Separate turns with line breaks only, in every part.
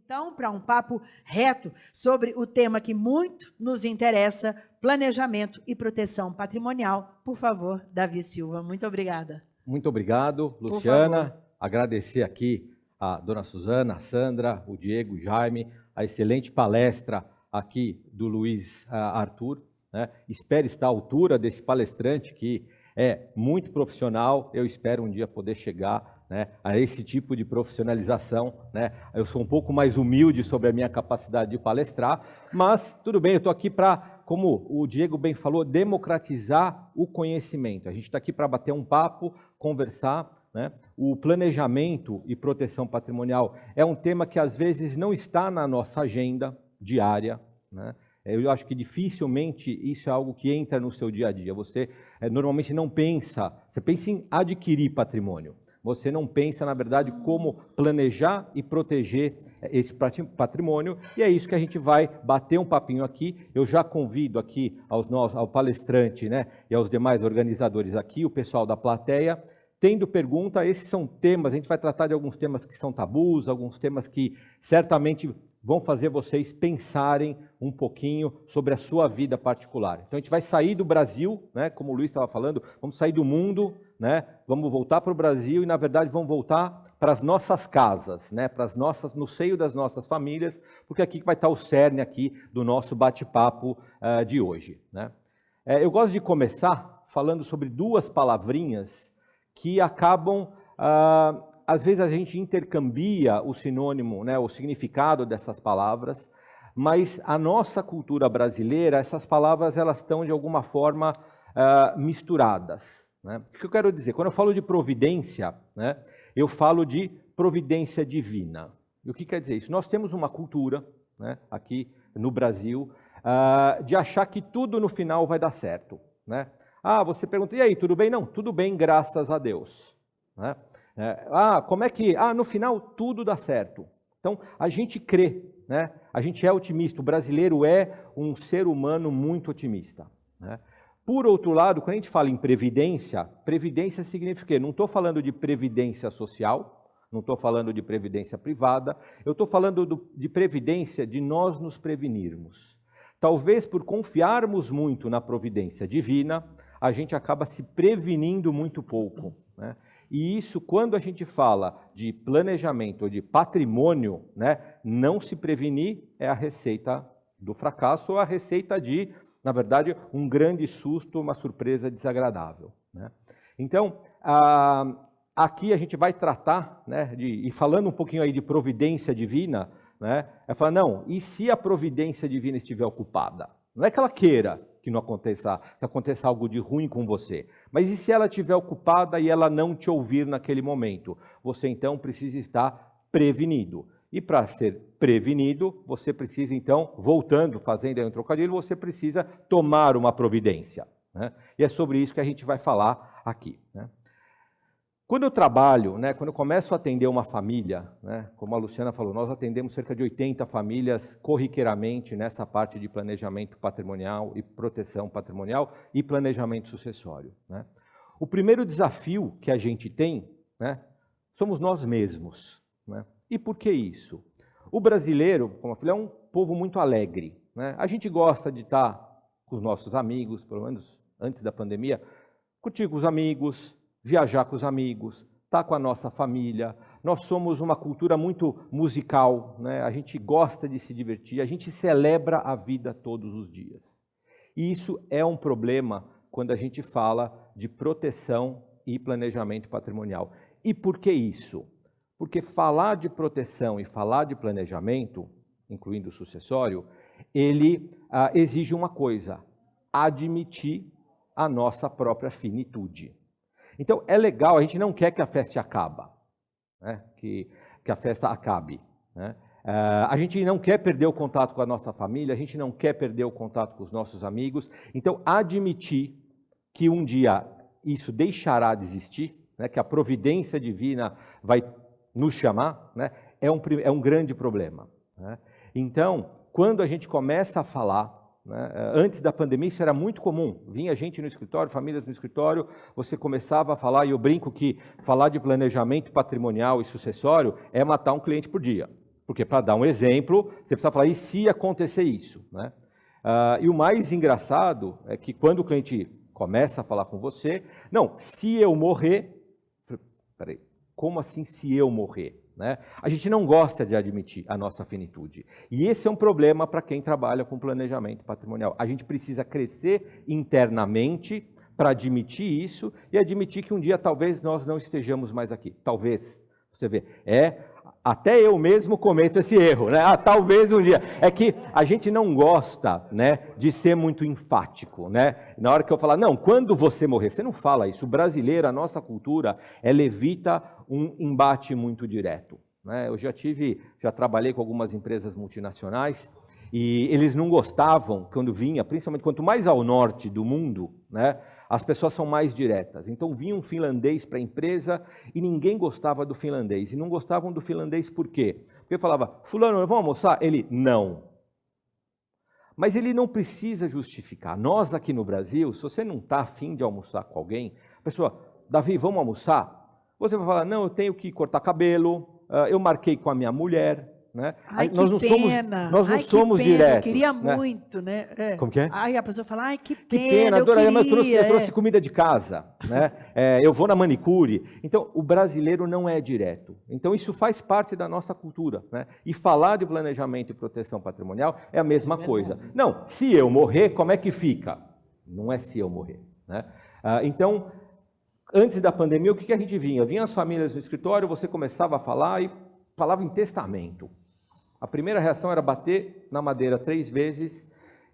Então, para um papo reto sobre o tema que muito nos interessa, planejamento e proteção patrimonial, por favor, Davi Silva. Muito obrigada.
Muito obrigado,
Por
Luciana.
favor.
Agradecer aqui a dona Suzana, a Sandra, o Diego, o Jaime, a excelente palestra aqui do Luiz Arthur, né? Espero estar à altura desse palestrante que é muito profissional. Eu espero um dia poder chegar, né, a esse tipo de profissionalização, né? Eu sou um pouco mais humilde sobre a minha capacidade de palestrar, mas tudo bem, eu estou aqui para, como o Diego bem falou, democratizar o conhecimento. A gente está aqui para bater um papo, conversar, né? O planejamento e proteção patrimonial é um tema que às vezes não está na nossa agenda diária, né? Eu acho que dificilmente isso é algo que entra no seu dia a dia. Você normalmente não pensa, você pensa em adquirir patrimônio. Você não pensa, na verdade, como planejar e proteger esse patrimônio, e é isso que a gente vai bater um papinho aqui. Eu já convido aqui ao palestrante, né, e aos demais organizadores aqui, o pessoal da plateia, tendo pergunta. Esses são temas, a gente vai tratar de alguns temas que são tabus, alguns temas que certamente vão fazer vocês pensarem um pouquinho sobre a sua vida particular. Então a gente vai sair do Brasil, né, como o Luiz estava falando, vamos sair do mundo, né, vamos voltar para o Brasil e, na verdade, vamos voltar para as nossas casas, né, para as nossas, no seio das nossas famílias, porque aqui vai estar o cerne aqui do nosso bate-papo de hoje, né. Eu gosto de começar falando sobre duas palavrinhas que acabam, às vezes a gente intercambia o sinônimo, né, o significado dessas palavras, mas a nossa cultura brasileira, essas palavras elas estão de alguma forma misturadas, né? O que eu quero dizer? Quando eu falo de providência, né, eu falo de providência divina. E o que quer dizer isso? Nós temos uma cultura, né, aqui no Brasil, de achar que tudo no final vai dar certo, né? Você pergunta, e aí, tudo bem? Não, tudo bem, graças a Deus, né? Como é que... no final tudo dá certo. Então, a gente crê, né? A gente é otimista. O brasileiro é um ser humano muito otimista, né? Por outro lado, quando a gente fala em previdência, previdência significa o quê? Não estou falando de previdência social, não estou falando de previdência privada, eu estou falando de previdência de nós nos prevenirmos. Talvez por confiarmos muito na providência divina, a gente acaba se prevenindo muito pouco, né? E isso, quando a gente fala de planejamento ou de patrimônio, né, não se prevenir é a receita do fracasso ou a receita de, na verdade, um grande susto, uma surpresa desagradável, né? Então, aqui a gente vai tratar, né, e falando um pouquinho aí de providência divina, né, é falar, não, e se a providência divina estiver ocupada? Não é que ela queira que não aconteça, que aconteça algo de ruim com você, mas e se ela estiver ocupada e ela não te ouvir naquele momento? Você então precisa estar prevenido. E para ser prevenido, você precisa então, voltando, fazendo aí um trocadilho, você precisa tomar uma providência, né? E é sobre isso que a gente vai falar aqui, né? Quando eu trabalho, né, quando eu começo a atender uma família, né, como a Luciana falou, nós atendemos cerca de 80 famílias corriqueiramente nessa parte de planejamento patrimonial e proteção patrimonial e planejamento sucessório, né? O primeiro desafio que a gente tem, né, somos nós mesmos, né? E por que isso? O brasileiro, como eu falei, é um povo muito alegre, né? A gente gosta de estar com os nossos amigos, pelo menos antes da pandemia, curtir com os amigos, viajar com os amigos, estar com a nossa família. Nós somos uma cultura muito musical, né? A gente gosta de se divertir, a gente celebra a vida todos os dias. E isso é um problema quando a gente fala de proteção e planejamento patrimonial. E por que isso? Porque falar de proteção e falar de planejamento, incluindo o sucessório, ele exige uma coisa: admitir a nossa própria finitude. Então, é legal, a gente não quer que a festa acabe, né? que a festa acabe, né? A gente não quer perder o contato com a nossa família, a gente não quer perder o contato com os nossos amigos. Então, admitir que um dia isso deixará de existir, né? Que a providência divina vai nos chamar, né? É um grande problema, né? Então, quando a gente começa a falar, né, antes da pandemia isso era muito comum, vinha gente no escritório, famílias no escritório, você começava a falar, e eu brinco que falar de planejamento patrimonial e sucessório é matar um cliente por dia. Porque para dar um exemplo, você precisa falar, e se acontecer isso? Né? E o mais engraçado é que quando o cliente começa a falar com você, não, se eu morrer, peraí, como assim se eu morrer? Né? A gente não gosta de admitir a nossa finitude. E esse é um problema para quem trabalha com planejamento patrimonial. A gente precisa crescer internamente para admitir isso e admitir que um dia talvez nós não estejamos mais aqui. Talvez. Você vê, até eu mesmo cometo esse erro, né? Talvez um dia. É que a gente não gosta, né, de ser muito enfático, né? Na hora que eu falar, não, quando você morrer, você não fala isso. O brasileiro, a nossa cultura, ela evita um embate muito direto, né? Eu já trabalhei com algumas empresas multinacionais e eles não gostavam quando vinha, principalmente quanto mais ao norte do mundo, né? As pessoas são mais diretas. Então vinha um finlandês para a empresa e ninguém gostava do finlandês. E não gostavam do finlandês por quê? Porque falava, fulano, vamos almoçar? Ele, não. Mas ele não precisa justificar. Nós aqui no Brasil, se você não está afim de almoçar com alguém, a pessoa, Davi, vamos almoçar? Você vai falar, não, eu tenho que cortar cabelo, eu marquei com a minha mulher. Né?
Ai,
nós não
pena.
Nós não somos
que pena.
diretos.
Eu queria
né?
muito, né?
Como que é?
Aí a pessoa fala, ai, que
Que
pena,
eu
queria.
trouxe comida de casa, né? Eu vou na manicure. Então, o brasileiro não é direto. Então, isso faz parte da nossa cultura, né? E falar de planejamento e proteção patrimonial é a mesma coisa. Não, se eu morrer, como é que fica? Não é se eu morrer, né? Então, antes da pandemia, o que a gente vinha? Vinham as famílias no escritório, você começava a falar e falava em testamento. A primeira reação era bater na madeira 3 vezes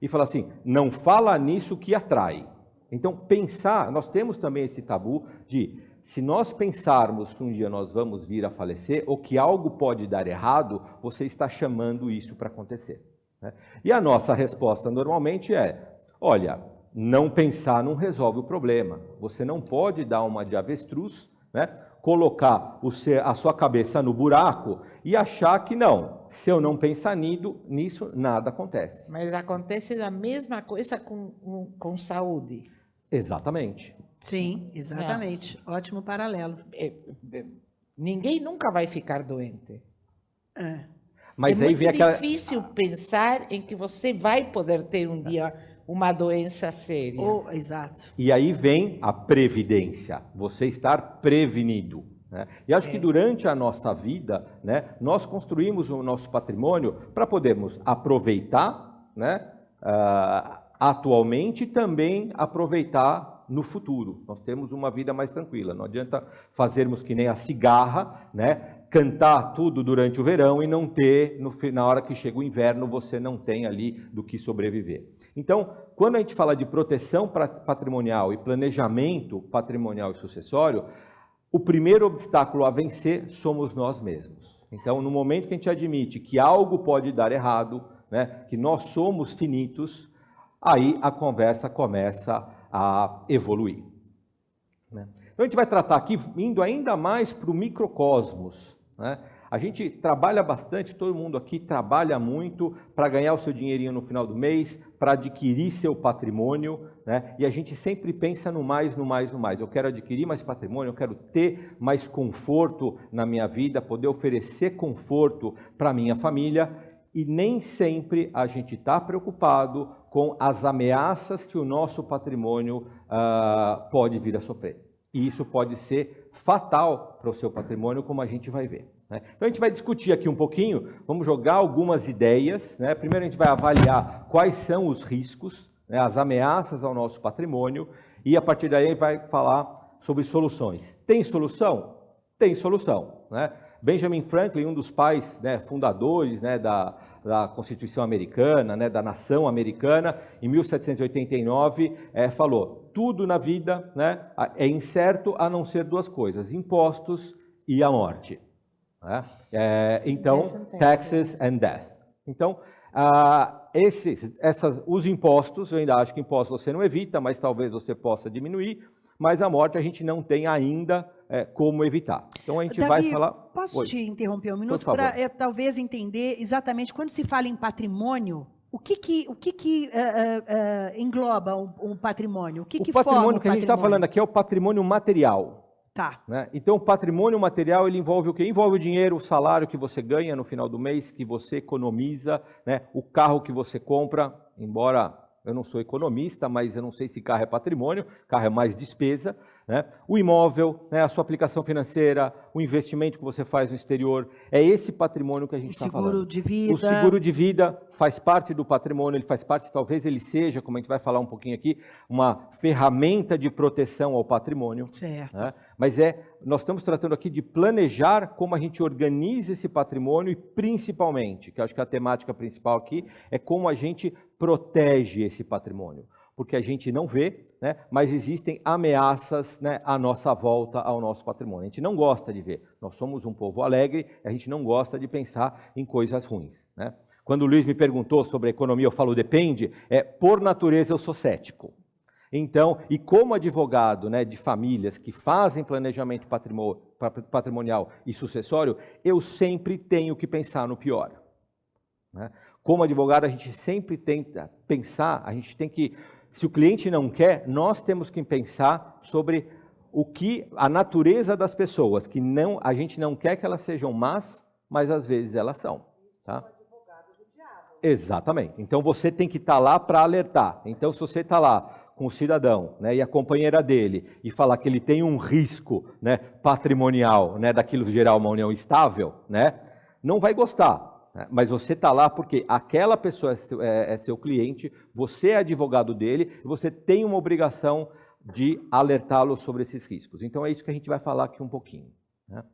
e falar assim, não fala nisso que atrai. Então, pensar, nós temos também esse tabu de, se nós pensarmos que um dia nós vamos vir a falecer, ou que algo pode dar errado, você está chamando isso para acontecer. Né? E a nossa resposta normalmente é, olha, não pensar não resolve o problema. Você não pode dar uma de avestruz, né? Colocar a sua cabeça no buraco e achar que não, se eu não pensar nisso, nada acontece.
Mas acontece a mesma coisa com saúde.
Exatamente.
Sim, exatamente. Ótimo paralelo.
Ninguém nunca vai ficar doente.
Mas
é
aí
muito
vem
difícil pensar em que você vai poder ter um dia uma doença séria.
Exato.
E aí vem a previdência, você estar prevenido. Né? E acho que durante a nossa vida, né, nós construímos o nosso patrimônio para podermos aproveitar, né, atualmente e também aproveitar no futuro. Nós temos uma vida mais tranquila, não adianta fazermos que nem a cigarra, né, cantar tudo durante o verão e não ter, na hora que chega o inverno, você não tem ali do que sobreviver. Então, quando a gente fala de proteção patrimonial e planejamento patrimonial e sucessório, o primeiro obstáculo a vencer somos nós mesmos. Então, no momento que a gente admite que algo pode dar errado, né, que nós somos finitos, aí a conversa começa a evoluir. Né? Então, a gente vai tratar aqui, indo ainda mais para o microcosmos, né? A gente trabalha bastante, todo mundo aqui trabalha muito para ganhar o seu dinheirinho no final do mês, para adquirir seu patrimônio, né? E a gente sempre pensa no mais, no mais, no mais. Eu quero adquirir mais patrimônio, eu quero ter mais conforto na minha vida, poder oferecer conforto para a minha família, e nem sempre a gente está preocupado com as ameaças que o nosso patrimônio pode vir a sofrer. E isso pode ser fatal para o seu patrimônio, como a gente vai ver. Né? Então, a gente vai discutir aqui um pouquinho, vamos jogar algumas ideias. Né? Primeiro, a gente vai avaliar quais são os riscos, né, as ameaças ao nosso patrimônio, e a partir daí a gente vai falar sobre soluções. Tem solução? Tem solução. Né? Benjamin Franklin, um dos pais, né, fundadores, né, da Constituição Americana, né, da nação americana, em 1789, falou, tudo na vida, né, é incerto a não ser 2 coisas, impostos e a morte. Né? Então, taxes and death. Então, os impostos, eu ainda acho que impostos você não evita, mas talvez você possa diminuir, mas a morte a gente não tem ainda como evitar. Então, a gente
Davi,
vai falar...
Posso te interromper um minuto para talvez entender exatamente quando se fala em patrimônio, o que engloba um patrimônio? O que forma
patrimônio que a gente está falando aqui é o patrimônio material.
Tá.
Né? Então, o patrimônio material, ele envolve o quê? Envolve o dinheiro, o salário que você ganha no final do mês, que você economiza, né? O carro que você compra, embora eu não sou economista, mas eu não sei se carro é patrimônio, carro é mais despesa, né? O imóvel, né? A sua aplicação financeira, o investimento que você faz no exterior, é esse patrimônio que a gente está falando.
O seguro de vida.
O seguro de vida faz parte do patrimônio, ele faz parte, talvez ele seja, como a gente vai falar um pouquinho aqui, uma ferramenta de proteção ao patrimônio.
Certo.
Né? Mas nós estamos tratando aqui de planejar como a gente organiza esse patrimônio e principalmente, que eu acho que a temática principal aqui é como a gente protege esse patrimônio. Porque a gente não vê, né, mas existem ameaças, né, à nossa volta ao nosso patrimônio. A gente não gosta de ver. Nós somos um povo alegre, a gente não gosta de pensar em coisas ruins. Né? Quando o Luiz me perguntou sobre a economia, eu falo depende, por natureza eu sou cético. Então, e como advogado, né, de famílias que fazem planejamento patrimonial e sucessório, eu sempre tenho que pensar no pior. Né? Como advogado, a gente sempre tenta pensar, a gente tem que, se o cliente não quer, nós temos que pensar sobre a natureza das pessoas, que não, a gente não quer que elas sejam más, mas às vezes elas são. Tá? Exatamente. Então você tem que estar lá para alertar. Então se você está lá com o cidadão, né, e a companheira dele, e falar que ele tem um risco, né, patrimonial, né, daquilo gerar uma união estável, né, não vai gostar. Mas você está lá porque aquela pessoa é seu cliente, você é advogado dele, e você tem uma obrigação de alertá-lo sobre esses riscos. Então é isso que a gente vai falar aqui um pouquinho. Né?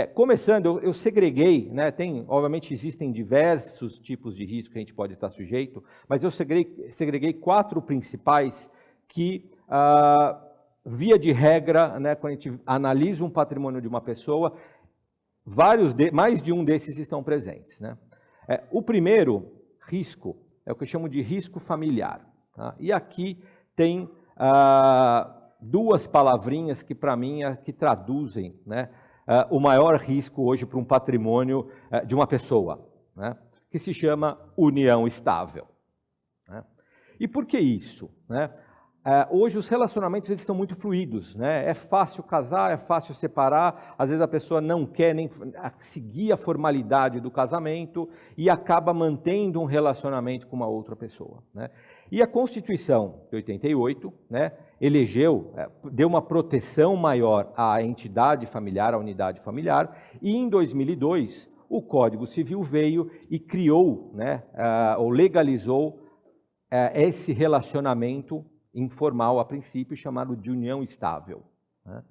Começando, eu segreguei, né, obviamente existem diversos tipos de risco que a gente pode estar sujeito, mas eu segreguei 4 principais que, via de regra, né, quando a gente analisa um patrimônio de uma pessoa, mais de um desses estão presentes. Né? O primeiro risco é o que eu chamo de risco familiar. Tá? E aqui tem 2 palavrinhas que, para mim, que traduzem, né, o maior risco hoje para um patrimônio de uma pessoa, né, que se chama união estável. Né? E por que isso? Né? Hoje os relacionamentos eles estão muito fluidos, né? É fácil casar, é fácil separar, às vezes a pessoa não quer nem seguir a formalidade do casamento e acaba mantendo um relacionamento com uma outra pessoa. Né? E a Constituição de 88, né, deu uma proteção maior à entidade familiar, à unidade familiar, e em 2002 o Código Civil veio e criou, né, ou legalizou esse relacionamento informal a princípio, chamado de união estável. Né?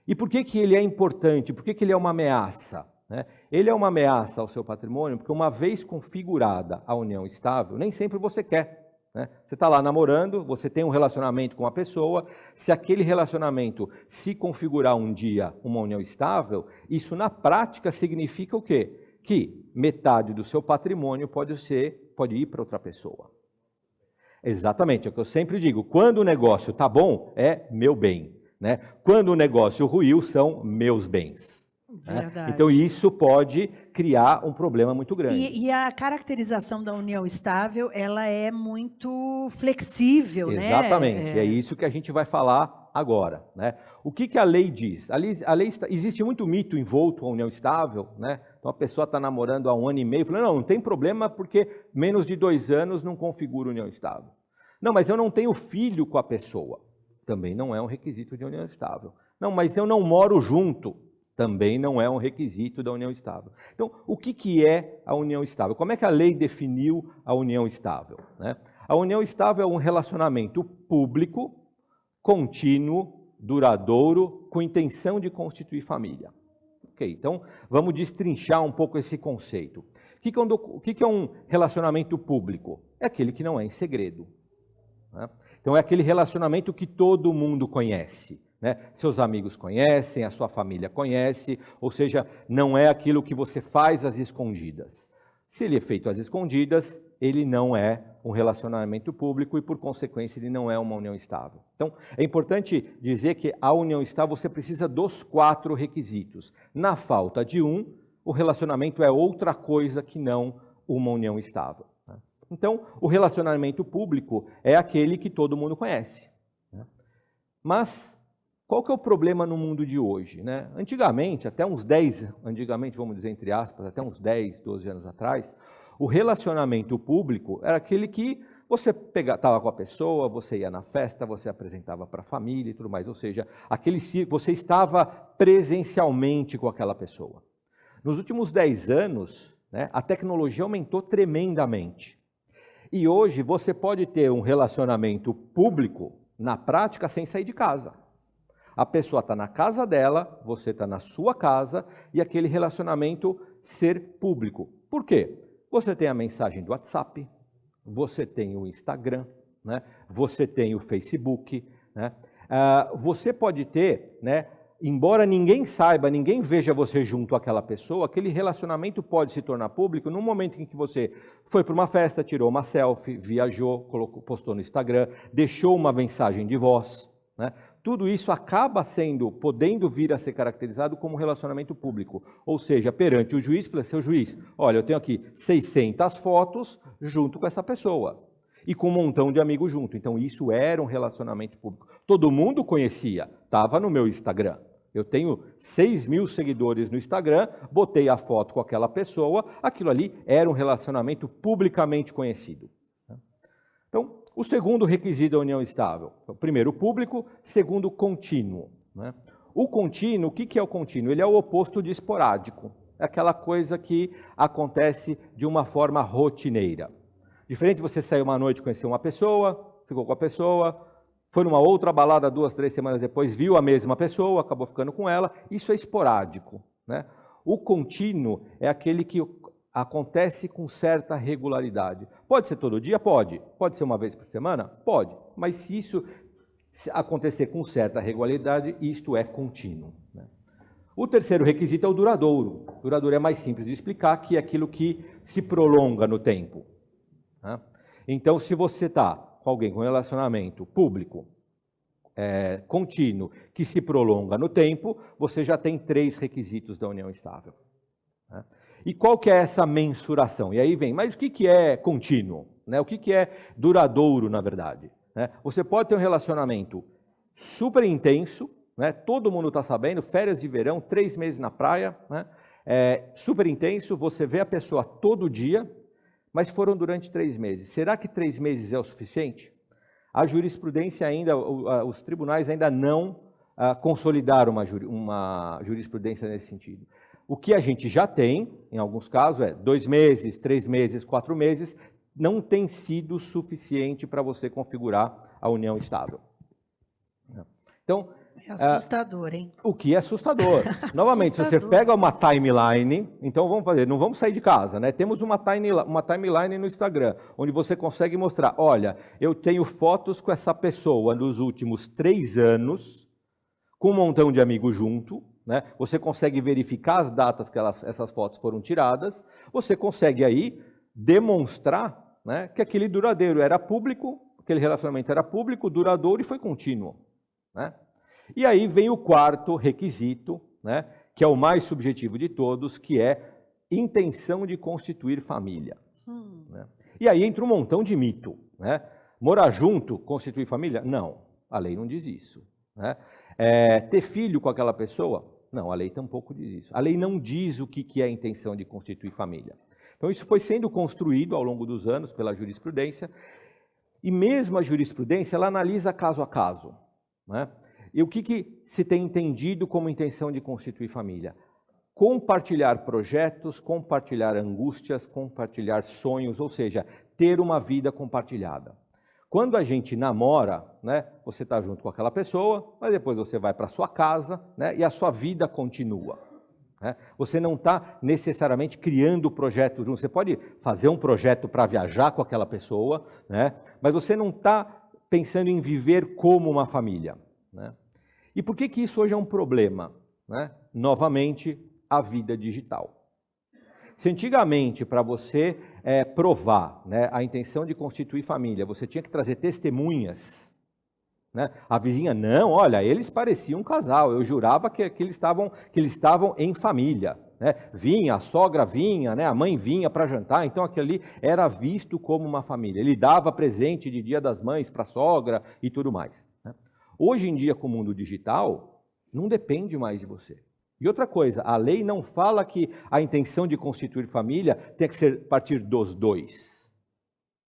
E por que ele é importante? Por que ele é uma ameaça? Né? Ele é uma ameaça ao seu patrimônio porque uma vez configurada a união estável, nem sempre você quer. Né? Você está lá namorando, você tem um relacionamento com a pessoa, se aquele relacionamento se configurar um dia uma união estável, isso na prática significa o quê? Que metade do seu patrimônio pode ir para outra pessoa. Exatamente, é o que eu sempre digo, quando o negócio está bom, é meu bem. Né? Quando o negócio ruiu, são meus bens. Né? Então isso pode criar um problema muito grande.
E a caracterização da união estável, ela é muito flexível, né?
Exatamente, é isso que a gente vai falar agora. Né? O que a lei diz? Existe muito mito envolto à união estável, né? Então a pessoa está namorando há 1 ano e meio, falando, não tem problema porque menos de 2 anos não configura união estável. Não, mas eu não tenho filho com a pessoa. Também não é um requisito de união estável. Não, mas eu não moro junto. Também não é um requisito da união estável. Então, o que é a união estável? Como é que a lei definiu a união estável? Né? A união estável é um relacionamento público, contínuo, duradouro, com intenção de constituir família. Ok, então vamos destrinchar um pouco esse conceito. O que é um relacionamento público? É aquele que não é em segredo. Né? Então é aquele relacionamento que todo mundo conhece. Né? Seus amigos conhecem, a sua família conhece, ou seja, não é aquilo que você faz às escondidas. Se ele é feito às escondidas, ele não é um relacionamento público e, por consequência, ele não é uma união estável. Então, é importante dizer que a união estável você precisa dos 4 requisitos. Na falta de um, o relacionamento é outra coisa que não uma união estável. Né? Então, o relacionamento público é aquele que todo mundo conhece. Né? Mas qual que é o problema no mundo de hoje, né? Antigamente, antigamente, vamos dizer entre aspas, até uns 10, 12 anos atrás, o relacionamento público era aquele que você estava com a pessoa, você ia na festa, você apresentava para a família e tudo mais, ou seja, você estava presencialmente com aquela pessoa. Nos últimos 10 anos, né, a tecnologia aumentou tremendamente. E hoje você pode ter um relacionamento público, na prática, sem sair de casa. A pessoa está na casa dela, você está na sua casa, e aquele relacionamento ser público. Por quê? Você tem a mensagem do WhatsApp, você tem o Instagram, né? Você tem o Facebook, né? Você pode ter, né, embora ninguém saiba, ninguém veja você junto àquela pessoa, aquele relacionamento pode se tornar público no momento em que você foi para uma festa, tirou uma selfie, viajou, postou no Instagram, deixou uma mensagem de voz, né? Tudo isso acaba podendo vir a ser caracterizado como relacionamento público. Ou seja, perante o juiz, fala, seu juiz, olha, eu tenho aqui 600 fotos junto com essa pessoa. E com um montão de amigos junto. Então, isso era um relacionamento público. Todo mundo conhecia, estava no meu Instagram. Eu tenho 6.000 seguidores no Instagram, botei a foto com aquela pessoa, aquilo ali era um relacionamento publicamente conhecido. Então, o segundo requisito da união estável, o primeiro, público, segundo, contínuo. Né? O contínuo, o que é o contínuo? Ele é o oposto de esporádico, é aquela coisa que acontece de uma forma rotineira. Diferente de você sair uma noite, conhecer uma pessoa, ficou com a pessoa, foi numa outra balada 2, 3 semanas depois, viu a mesma pessoa, acabou ficando com ela, isso é esporádico. Né? O contínuo é aquele que acontece com certa regularidade. Pode ser todo dia? Pode. Pode ser uma vez por semana? Pode. Mas se isso acontecer com certa regularidade, isto é contínuo. Né? O terceiro requisito é o duradouro. O duradouro é mais simples de explicar, que é aquilo que se prolonga no tempo. Né? Então, se você está com alguém com relacionamento público, contínuo, que se prolonga no tempo, você já tem 3 requisitos da união estável. Né? E qual que é essa mensuração? E aí vem, mas o que é contínuo? Né? O que é duradouro, na verdade? Né? Você pode ter um relacionamento super intenso, né? Todo mundo está sabendo, férias de verão, 3 meses na praia, né? Super intenso, você vê a pessoa todo dia, mas foram durante 3 meses. Será que 3 meses é o suficiente? A jurisprudência ainda, os tribunais ainda não consolidaram uma jurisprudência nesse sentido. O que a gente já tem, em alguns casos, 2 meses, 3 meses, 4 meses, não tem sido suficiente para você configurar a união estável. Então,
é assustador, hein?
O que é assustador. Novamente, assustador. Se você pega uma timeline, então vamos fazer, não vamos sair de casa, né? Temos uma timeline no Instagram, onde você consegue mostrar, olha, eu tenho fotos com essa pessoa nos últimos 3 anos, com um montão de amigos junto, né? Você consegue verificar as datas que essas fotos foram tiradas, você consegue aí demonstrar, né, que aquele duradouro era público, aquele relacionamento era público, duradouro e foi contínuo. Né? E aí vem o 4º requisito, né, que é o mais subjetivo de todos, que é intenção de constituir família. Né? E aí entra um montão de mito. Né? Morar junto, constituir família? Não, a lei não diz isso. Né? Ter filho com aquela pessoa? Não, a lei tampouco diz isso. A lei não diz o que é a intenção de constituir família. Então isso foi sendo construído ao longo dos anos pela jurisprudência, e mesmo a jurisprudência, ela analisa caso a caso. Né? E o que se tem entendido como intenção de constituir família? Compartilhar projetos, compartilhar angústias, compartilhar sonhos, ou seja, ter uma vida compartilhada. Quando a gente namora, né, você está junto com aquela pessoa, mas depois você vai para a sua casa, né, e a sua vida continua. Né? Você não está necessariamente criando projeto junto. Você pode fazer um projeto para viajar com aquela pessoa, né, mas você não está pensando em viver como uma família. Né? E por que isso hoje é um problema? Né? Novamente, a vida digital. Se antigamente, para você provar, né, a intenção de constituir família, você tinha que trazer testemunhas, né? A vizinha, não, olha, eles pareciam um casal, eu jurava que eles estavam em família. Né? Vinha, a sogra vinha, né, a mãe vinha para jantar, então aquilo ali era visto como uma família. Ele dava presente de Dia das Mães para a sogra e tudo mais. Né? Hoje em dia, com o mundo digital, não depende mais de você. E outra coisa, a lei não fala que a intenção de constituir família tem que ser a partir dos dois.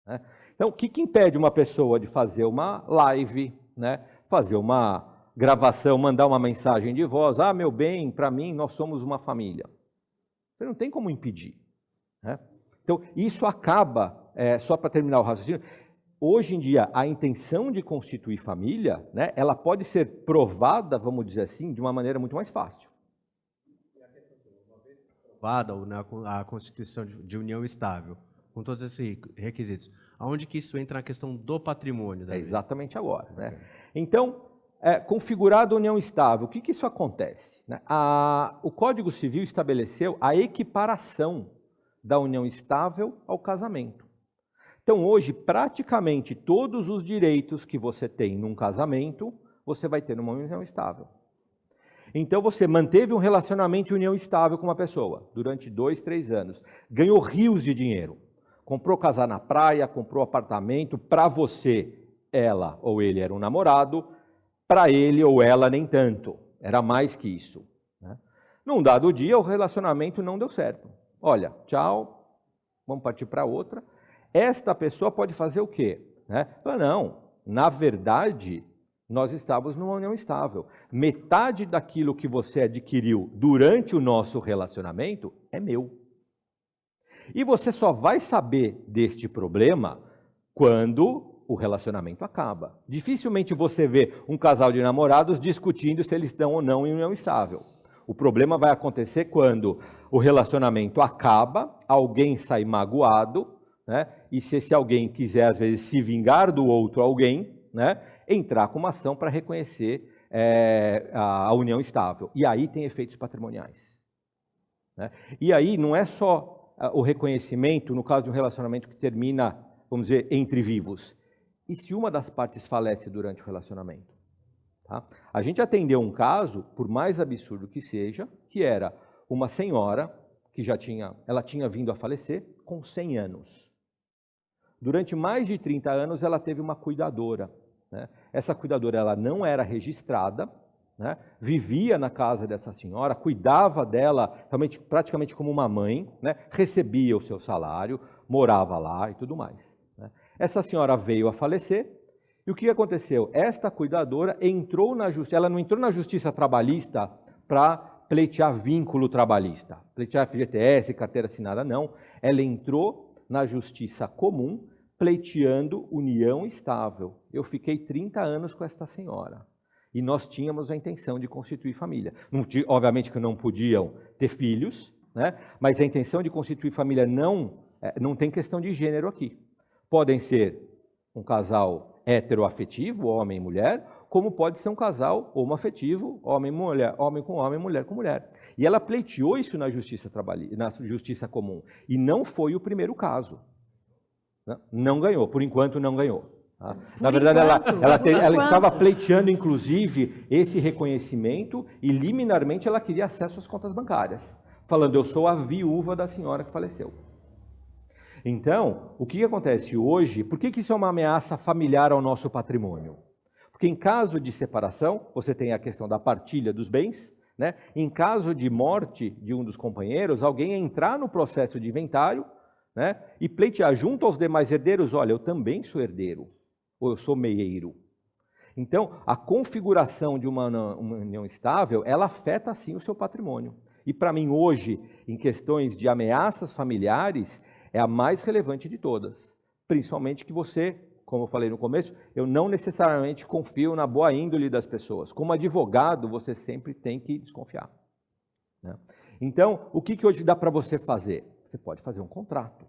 Né? Então, o que impede uma pessoa de fazer uma live, né? Fazer uma gravação, mandar uma mensagem de voz, ah, meu bem, para mim, nós somos uma família. Você não tem como impedir. Né? Então, isso acaba, só para terminar o raciocínio, hoje em dia, a intenção de constituir família, né, ela pode ser provada, vamos dizer assim, de uma maneira muito mais fácil.
Provada a constituição de união estável, com todos esses requisitos, aonde que isso entra na questão do patrimônio?
É exatamente agora. Né? Então, configurada a união estável, o que isso acontece? Né? O Código Civil estabeleceu a equiparação da união estável ao casamento. Então, hoje, praticamente todos os direitos que você tem num casamento, você vai ter numa união estável. Então, você manteve um relacionamento de união estável com uma pessoa durante 2, 3 anos, ganhou rios de dinheiro, comprou casa na praia, comprou apartamento, para você, ela ou ele era um namorado, para ele ou ela nem tanto, era mais que isso. Né? Num dado dia, o relacionamento não deu certo. Olha, tchau, vamos partir para outra. Esta pessoa pode fazer o quê? Né? Não, na verdade, nós estávamos numa união estável. Metade daquilo que você adquiriu durante o nosso relacionamento é meu. E você só vai saber deste problema quando o relacionamento acaba. Dificilmente você vê um casal de namorados discutindo se eles estão ou não em união estável. O problema vai acontecer quando o relacionamento acaba, alguém sai magoado, né? E se esse alguém quiser, às vezes, se vingar do outro alguém, né? Entrar com uma ação para reconhecer a união estável. E aí tem efeitos patrimoniais. Né? E aí não é só o reconhecimento, no caso de um relacionamento que termina, vamos dizer, entre vivos. E se uma das partes falece durante o relacionamento? Tá? A gente atendeu um caso, por mais absurdo que seja, que era uma senhora que ela tinha vindo a falecer com 100 anos. Durante mais de 30 anos ela teve uma cuidadora. Né? Essa cuidadora ela não era registrada, né? Vivia na casa dessa senhora, cuidava dela realmente, praticamente como uma mãe, né? Recebia o seu salário, morava lá e tudo mais. Né? Essa senhora veio a falecer e o que aconteceu? Esta cuidadora entrou na justiça, ela não entrou na justiça trabalhista para pleitear vínculo trabalhista, pleitear FGTS, carteira assinada, não. Ela entrou na justiça comum pleiteando união estável. Eu fiquei 30 anos com esta senhora e nós tínhamos a intenção de constituir família. Obviamente que não podiam ter filhos, né? Mas a intenção de constituir família não tem questão de gênero aqui. Podem ser um casal heteroafetivo, homem e mulher, como pode ser um casal homoafetivo, homem e mulher, homem com homem, mulher com mulher. E ela pleiteou isso na justiça comum. E não foi o primeiro caso. Não ganhou, por enquanto não ganhou. Tá? Na verdade, ela estava pleiteando, inclusive, esse reconhecimento e, liminarmente, ela queria acesso às contas bancárias, falando, eu sou a viúva da senhora que faleceu. Então, o que acontece hoje, por que isso é uma ameaça familiar ao nosso patrimônio? Porque em caso de separação, você tem a questão da partilha dos bens, né? Em caso de morte de um dos companheiros, alguém entrar no processo de inventário, né? E pleitear junto aos demais herdeiros, olha, eu também sou herdeiro, ou eu sou meieiro. Então, a configuração de uma união estável, ela afeta sim o seu patrimônio. E para mim hoje, em questões de ameaças familiares, é a mais relevante de todas. Principalmente que você, como eu falei no começo, eu não necessariamente confio na boa índole das pessoas. Como advogado, você sempre tem que desconfiar. Né? Então, o que hoje dá para você fazer? Você pode fazer um contrato.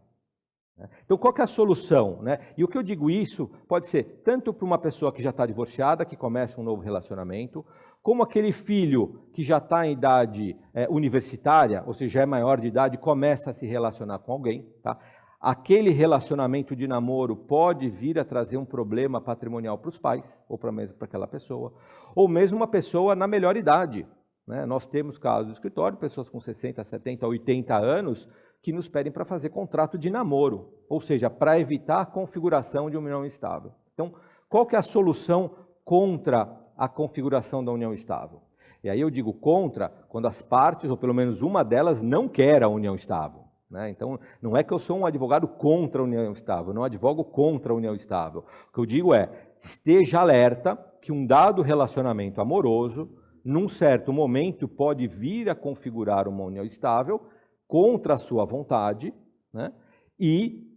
Né? Então, qual que é a solução? Né? E o que eu digo isso pode ser tanto para uma pessoa que já está divorciada, que começa um novo relacionamento, como aquele filho que já está em idade universitária, ou seja, é maior de idade, começa a se relacionar com alguém. Tá? Aquele relacionamento de namoro pode vir a trazer um problema patrimonial para os pais, ou para aquela pessoa, ou mesmo uma pessoa na melhor idade. Né? Nós temos casos do escritório, pessoas com 60, 70, 80 anos, que nos pedem para fazer contrato de namoro, ou seja, para evitar a configuração de uma união estável. Então, qual que é a solução contra a configuração da união estável. E aí eu digo contra quando as partes, ou pelo menos uma delas, não quer a união estável. Né? Então, não é que eu sou um advogado contra a união estável, eu não advogo contra a união estável. O que eu digo é, esteja alerta que um dado relacionamento amoroso, num certo momento, pode vir a configurar uma união estável contra a sua vontade, né? E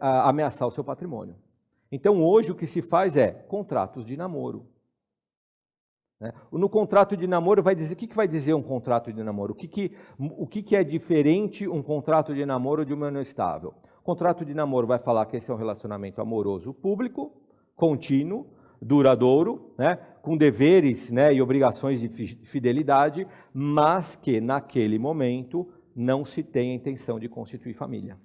ameaçar o seu patrimônio. Então, hoje, o que se faz é contratos de namoro. No contrato de namoro, vai dizer, o que vai dizer um contrato de namoro? O que é diferente um contrato de namoro de uma união estável? O contrato de namoro vai falar que esse é um relacionamento amoroso público, contínuo, duradouro, né, com deveres, né, e obrigações de fidelidade, mas que naquele momento não se tem a intenção de constituir família.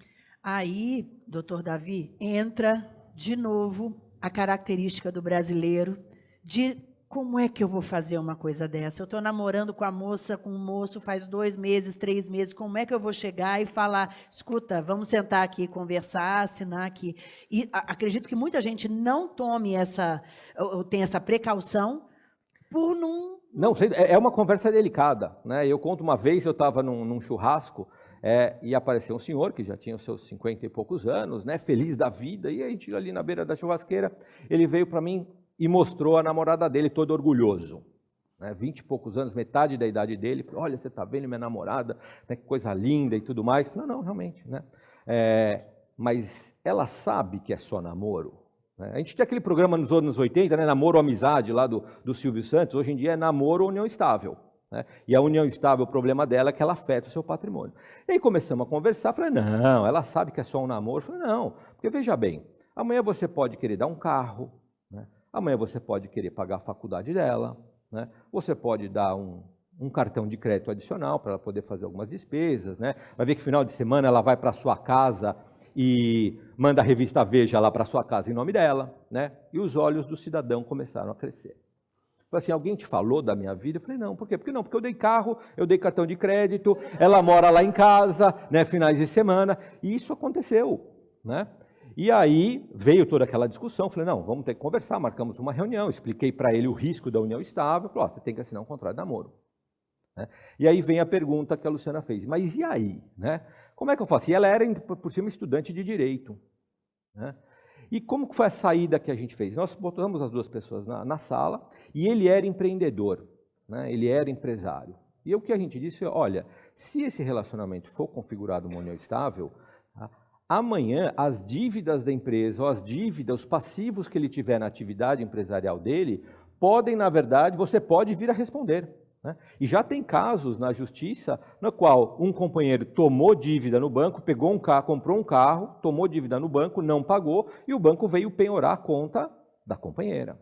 Aí, doutor Davi, entra de novo a característica do brasileiro de como é que eu vou fazer uma coisa dessa? Eu estou namorando com a moça, com o moço, faz 2 meses, 3 meses, como é que eu vou chegar e falar, escuta, vamos sentar aqui, conversar, assinar aqui. E acredito que muita gente não tome ou tem essa precaução por não...
Não, é uma conversa delicada, né? Eu conto uma vez, eu estava num churrasco, e apareceu um senhor que já tinha os seus 50 e poucos anos, né, feliz da vida, e a gente ali na beira da churrasqueira, ele veio para mim e mostrou a namorada dele todo orgulhoso, né, 20 e poucos anos, metade da idade dele, falou, olha, você está vendo minha namorada, né, que coisa linda e tudo mais. Falei, não, realmente, né, mas ela sabe que é só namoro. Né? A gente tinha aquele programa nos anos 80, né, Namoro ou Amizade, lá do Silvio Santos, hoje em dia é namoro ou união estável. Né? E a união estável, o problema dela é que ela afeta o seu patrimônio. E aí começamos a conversar, falei, não, ela sabe que é só um namoro. Falei, não, porque veja bem, amanhã você pode querer dar um carro, né? Amanhã você pode querer pagar a faculdade dela, né? Você pode dar um cartão de crédito adicional para ela poder fazer algumas despesas, né? Vai ver que final de semana ela vai para a sua casa e manda a revista Veja lá para a sua casa em nome dela, né? E os olhos do cidadão começaram a crescer. Falei assim, alguém te falou da minha vida? Eu falei, não, por quê? Porque eu dei carro, eu dei cartão de crédito, ela mora lá em casa, né, finais de semana, e isso aconteceu, né? E aí veio toda aquela discussão, falei, não, vamos ter que conversar, marcamos uma reunião, expliquei para ele o risco da união estável, falou, você tem que assinar um contrato de namoro. Né? E aí vem a pergunta que a Luciana fez, mas e aí? Né? Como é que eu faço? E ela era, por cima, estudante de Direito. Né? E como que foi a saída que a gente fez? Nós botamos as duas pessoas na sala e ele era empreendedor, né? Ele era empresário. E o que a gente disse, olha, se esse relacionamento for configurado uma união estável, amanhã as dívidas da empresa, ou as dívidas, os passivos que ele tiver na atividade empresarial dele, podem, na verdade, você pode vir a responder. Né? E já tem casos na justiça no qual um companheiro tomou dívida no banco, pegou um carro, comprou um carro, tomou dívida no banco, não pagou, e o banco veio penhorar a conta da companheira.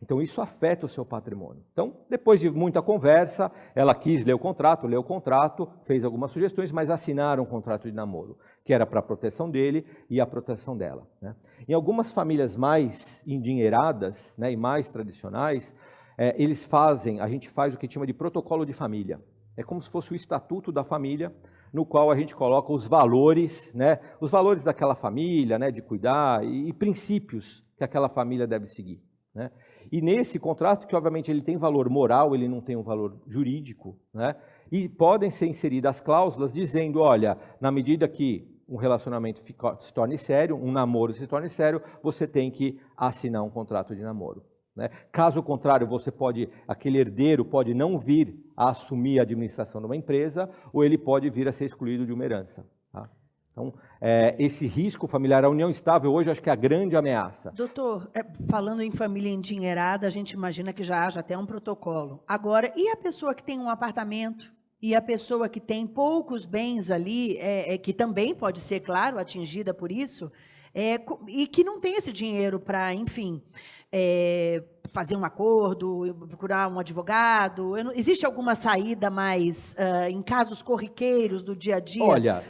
Então isso afeta o seu patrimônio. Então, depois de muita conversa, ela quis ler o contrato, leu o contrato, fez algumas sugestões, mas assinaram um contrato de namoro, que era para a proteção dele e a proteção dela. Né? Em algumas famílias mais endinheiradas, né, e mais tradicionais, a gente faz o que chama de protocolo de família. É como se fosse o estatuto da família, no qual a gente coloca os valores, né, os valores daquela família, né, de cuidar, e princípios que aquela família deve seguir. Né? E nesse contrato, que obviamente ele tem valor moral, ele não tem um valor jurídico, né? E podem ser inseridas cláusulas dizendo, olha, na medida que um relacionamento se torne sério, um namoro se torne sério, você tem que assinar um contrato de namoro. Né? Caso contrário, aquele herdeiro pode não vir a assumir a administração de uma empresa, ou ele pode vir a ser excluído de uma herança. Tá? Então, esse risco familiar, a união estável hoje, acho que é a grande ameaça.
Doutor, falando em família endinheirada, a gente imagina que já haja até um protocolo. Agora, e a pessoa que tem um apartamento? E a pessoa que tem poucos bens ali, que também pode ser, claro, atingida por isso, e que não tem esse dinheiro para, enfim, fazer um acordo, procurar um advogado? Existe alguma saída mais, em casos corriqueiros do dia a dia?
Olha,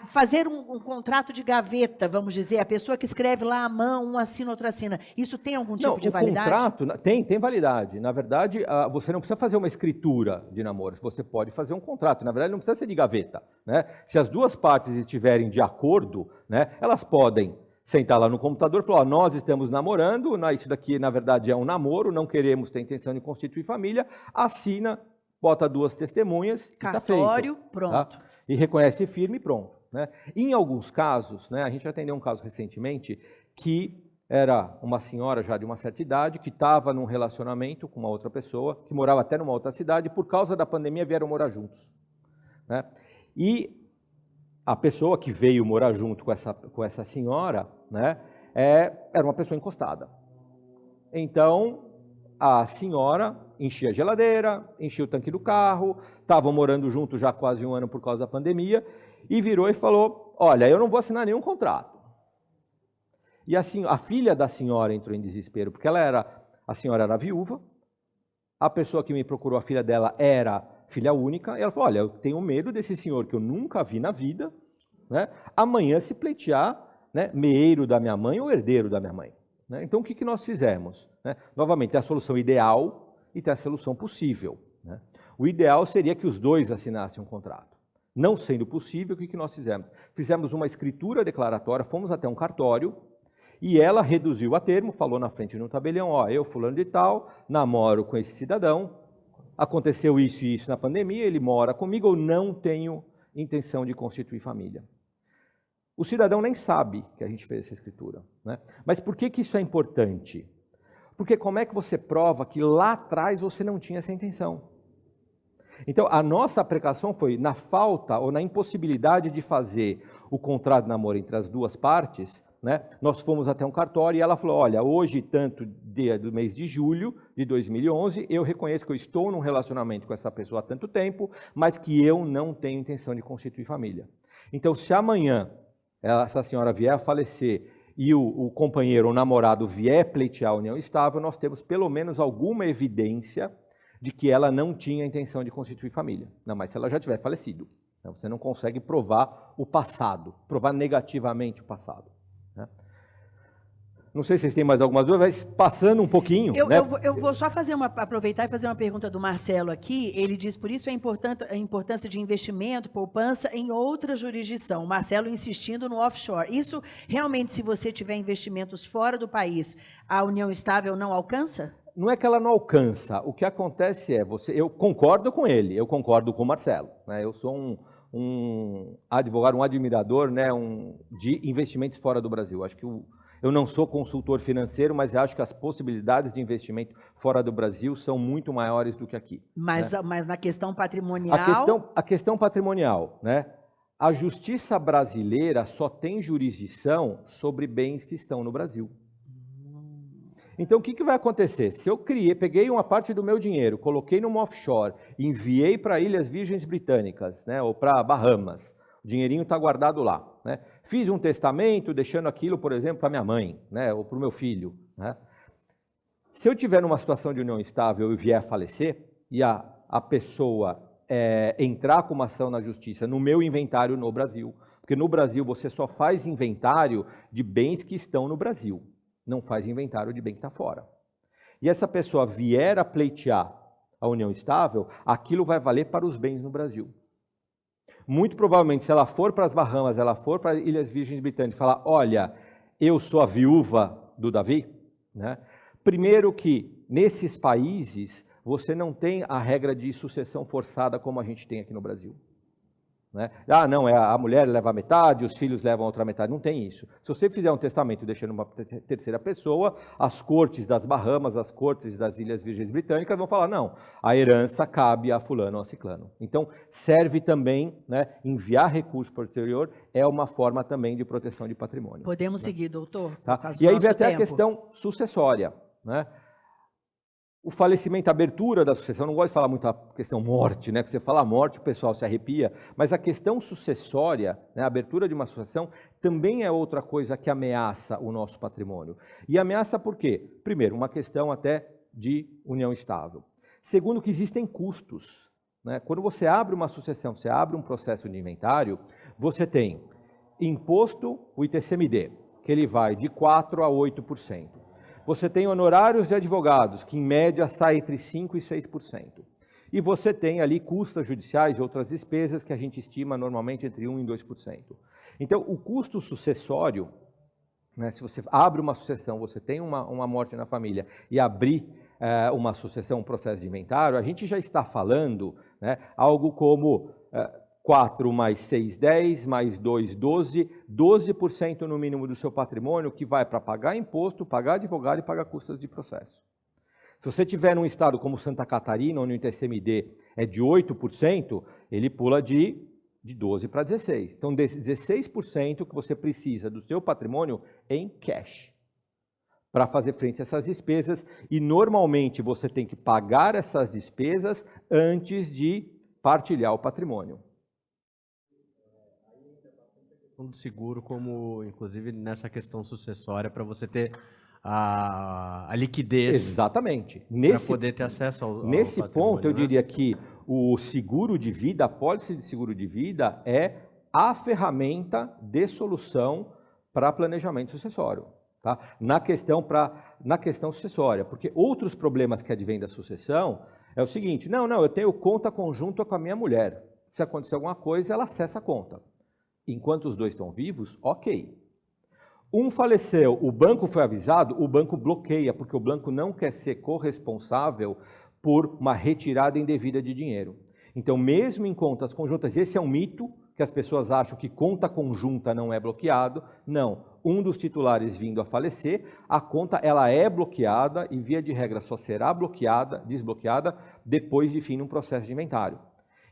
fazer um contrato de gaveta, vamos dizer, a pessoa que escreve lá à mão, um assina, outro assina, isso tem algum tipo de validade?
O contrato tem validade. Na verdade, você não precisa fazer uma escritura de namoro, você pode fazer um contrato. Na verdade, não precisa ser de gaveta. Né? Se as duas partes estiverem de acordo, né, elas podem sentar lá no computador e falar, ó, nós estamos namorando, isso daqui na verdade é um namoro, não queremos ter intenção de constituir família, assina, bota 2 testemunhas e tá feito.
Cartório, pronto.
Tá? E reconhece firme e pronto. Né? Em alguns casos, né, a gente atendeu um caso recentemente que era uma senhora já de uma certa idade que estava num relacionamento com uma outra pessoa, que morava até numa outra cidade, e por causa da pandemia vieram morar juntos. Né? E a pessoa que veio morar junto com essa senhora, né, era uma pessoa encostada. Então, a senhora enchia a geladeira, enchia o tanque do carro, estavam morando junto já há quase 1 ano por causa da pandemia, e virou e falou, olha, eu não vou assinar nenhum contrato. E assim, a filha da senhora entrou em desespero, porque a senhora era viúva, a pessoa que me procurou, a filha dela, era filha única, e ela falou, olha, eu tenho medo desse senhor que eu nunca vi na vida, né, amanhã se pleitear, né, meeiro da minha mãe ou herdeiro da minha mãe. Né? Então, o que nós fizemos? Né? Novamente, tem a solução ideal e tem a solução possível. Né? O ideal seria que os dois assinassem um contrato. Não sendo possível, o que nós fizemos? Fizemos uma escritura declaratória, fomos até um cartório, e ela reduziu a termo, falou na frente no tabelião, ó, eu, fulano de tal, namoro com esse cidadão, aconteceu isso e isso na pandemia, ele mora comigo, eu não tenho intenção de constituir família. O cidadão nem sabe que a gente fez essa escritura. Né? Mas por que isso é importante? Porque como é que você prova que lá atrás você não tinha essa intenção? Então, a nossa aprecação foi na falta ou na impossibilidade de fazer o contrato de namoro entre as duas partes, né? Nós fomos até um cartório e ela falou, olha, hoje, tanto do mês de julho de 2011, eu reconheço que eu estou num relacionamento com essa pessoa há tanto tempo, mas que eu não tenho intenção de constituir família. Então, se amanhã essa senhora vier a falecer e o companheiro ou namorado vier pleitear a união estável, nós temos pelo menos alguma evidência de que ela não tinha intenção de constituir família. Não, mas se ela já tiver falecido, você não consegue provar o passado, provar negativamente o passado. Né? Não sei se vocês têm mais algumas dúvidas, mas passando um pouquinho...
Eu vou só aproveitar e fazer uma pergunta do Marcelo aqui. Ele diz, por isso a importância de investimento, poupança em outra jurisdição. O Marcelo insistindo no offshore. Isso, realmente, se você tiver investimentos fora do país, a união estável não alcança?
Não é que ela não alcança. O que acontece é, eu concordo com ele, eu concordo com o Marcelo. Né? Eu sou um advogado, um admirador, né, de investimentos fora do Brasil. Acho que eu não sou consultor financeiro, mas acho que as possibilidades de investimento fora do Brasil são muito maiores do que aqui.
Mas,
né?
Mas na questão patrimonial...
A questão patrimonial, né? A justiça brasileira só tem jurisdição sobre bens que estão no Brasil. Então, o que vai acontecer? Se eu peguei uma parte do meu dinheiro, coloquei numa offshore, enviei para Ilhas Virgens Britânicas, né, ou para Bahamas, o dinheirinho está guardado lá. Né? Fiz um testamento, deixando aquilo, por exemplo, para minha mãe, né, ou para o meu filho. Né? Se eu tiver numa situação de união estável e vier a falecer, e a pessoa entrar com uma ação na justiça no meu inventário no Brasil, porque no Brasil você só faz inventário de bens que estão no Brasil. Não faz inventário de bem que está fora. E essa pessoa vier a pleitear a união estável, aquilo vai valer para os bens no Brasil. Muito provavelmente, se ela for para as Bahamas, ela for para as Ilhas Virgens Britânicas e falar, olha, eu sou a viúva do Davi, né? Primeiro que, nesses países, você não tem a regra de sucessão forçada como a gente tem aqui no Brasil. Né? Ah, não, a mulher leva a metade, os filhos levam a outra metade. Não tem isso. Se você fizer um testamento deixando uma terceira pessoa, as cortes das Bahamas, as cortes das Ilhas Virgens Britânicas vão falar, não, a herança cabe a fulano ou a ciclano. Então, serve também, né, enviar recurso posterior é uma forma também de proteção de patrimônio.
Podemos seguir, doutor?
Tá? E aí vem até a questão sucessória. Né? O falecimento, a abertura da sucessão, não gosto de falar muito a questão morte, né? Que você fala morte, o pessoal se arrepia, mas a questão sucessória, né? A abertura de uma sucessão, também é outra coisa que ameaça o nosso patrimônio. E ameaça por quê? Primeiro, uma questão até de união estável. Segundo, que existem custos. Né? Quando você abre uma sucessão, você abre um processo de inventário, você tem imposto, o ITCMD, que ele vai de 4% a 8%. Você tem honorários de advogados, que em média sai entre 5% e 6%. E você tem ali custas judiciais e outras despesas que a gente estima normalmente entre 1% e 2%. Então, o custo sucessório, né? Se você abre uma sucessão, você tem uma morte na família e abrir uma sucessão, um processo de inventário, a gente já está falando, né, algo como 4 mais 6, 10, mais 2, 12, 12% no mínimo do seu patrimônio que vai para pagar imposto, pagar advogado e pagar custas de processo. Se você tiver num estado como Santa Catarina, onde o ITCMD é de 8%, ele pula de 12 para 16. Então, desse 16% que você precisa do seu patrimônio em cash para fazer frente a essas despesas, e normalmente você tem que pagar essas despesas antes de partilhar o patrimônio.
Do seguro, como inclusive nessa questão sucessória, para você ter a liquidez.
Exatamente.
Para poder ter acesso ao
Nesse ponto, eu
né?
diria que o seguro de vida, a pólice de seguro de vida, é a ferramenta de solução para planejamento sucessório. Tá? Na questão sucessória, porque outros problemas que advêm da sucessão é o seguinte: não, eu tenho conta conjunta com a minha mulher. Se acontecer alguma coisa, ela acessa a conta. Enquanto os dois estão vivos, ok. Um faleceu, o banco foi avisado, o banco bloqueia, porque o banco não quer ser corresponsável por uma retirada indevida de dinheiro. Então, mesmo em contas conjuntas, esse é um mito, que as pessoas acham que conta conjunta não é bloqueado. Não, um dos titulares vindo a falecer, a conta ela é bloqueada e, via de regra, só será desbloqueada depois de fim num processo de inventário.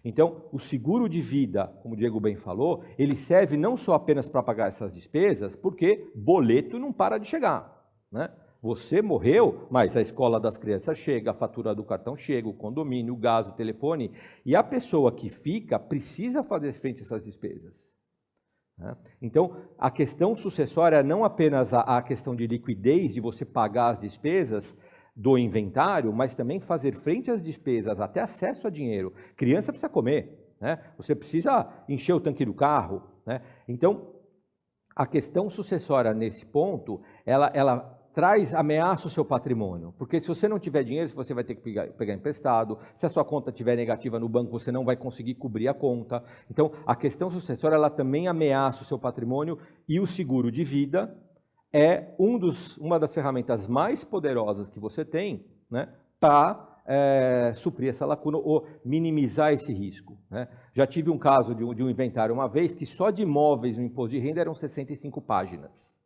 Então, o seguro de vida, como o Diego bem falou, ele serve não só apenas para pagar essas despesas, porque boleto não para de chegar, né? Você morreu, mas a escola das crianças chega, a fatura do cartão chega, o condomínio, o gás, o telefone, e a pessoa que fica precisa fazer frente a essas despesas, né? Então, a questão sucessória é não apenas a questão de liquidez, de você pagar as despesas do inventário, mas também fazer frente às despesas, até acesso a dinheiro. Criança precisa comer, né? Você precisa encher o tanque do carro, né? Então, a questão sucessória nesse ponto, ela ameaça o seu patrimônio, porque se você não tiver dinheiro, você vai ter que pegar emprestado, se a sua conta estiver negativa no banco, você não vai conseguir cobrir a conta. Então, a questão sucessória, ela também ameaça o seu patrimônio, e o seguro de vida é uma das ferramentas mais poderosas que você tem, né, para suprir essa lacuna ou minimizar esse risco, né? Já tive um caso de um inventário uma vez que só de imóveis no imposto de renda eram 65 páginas.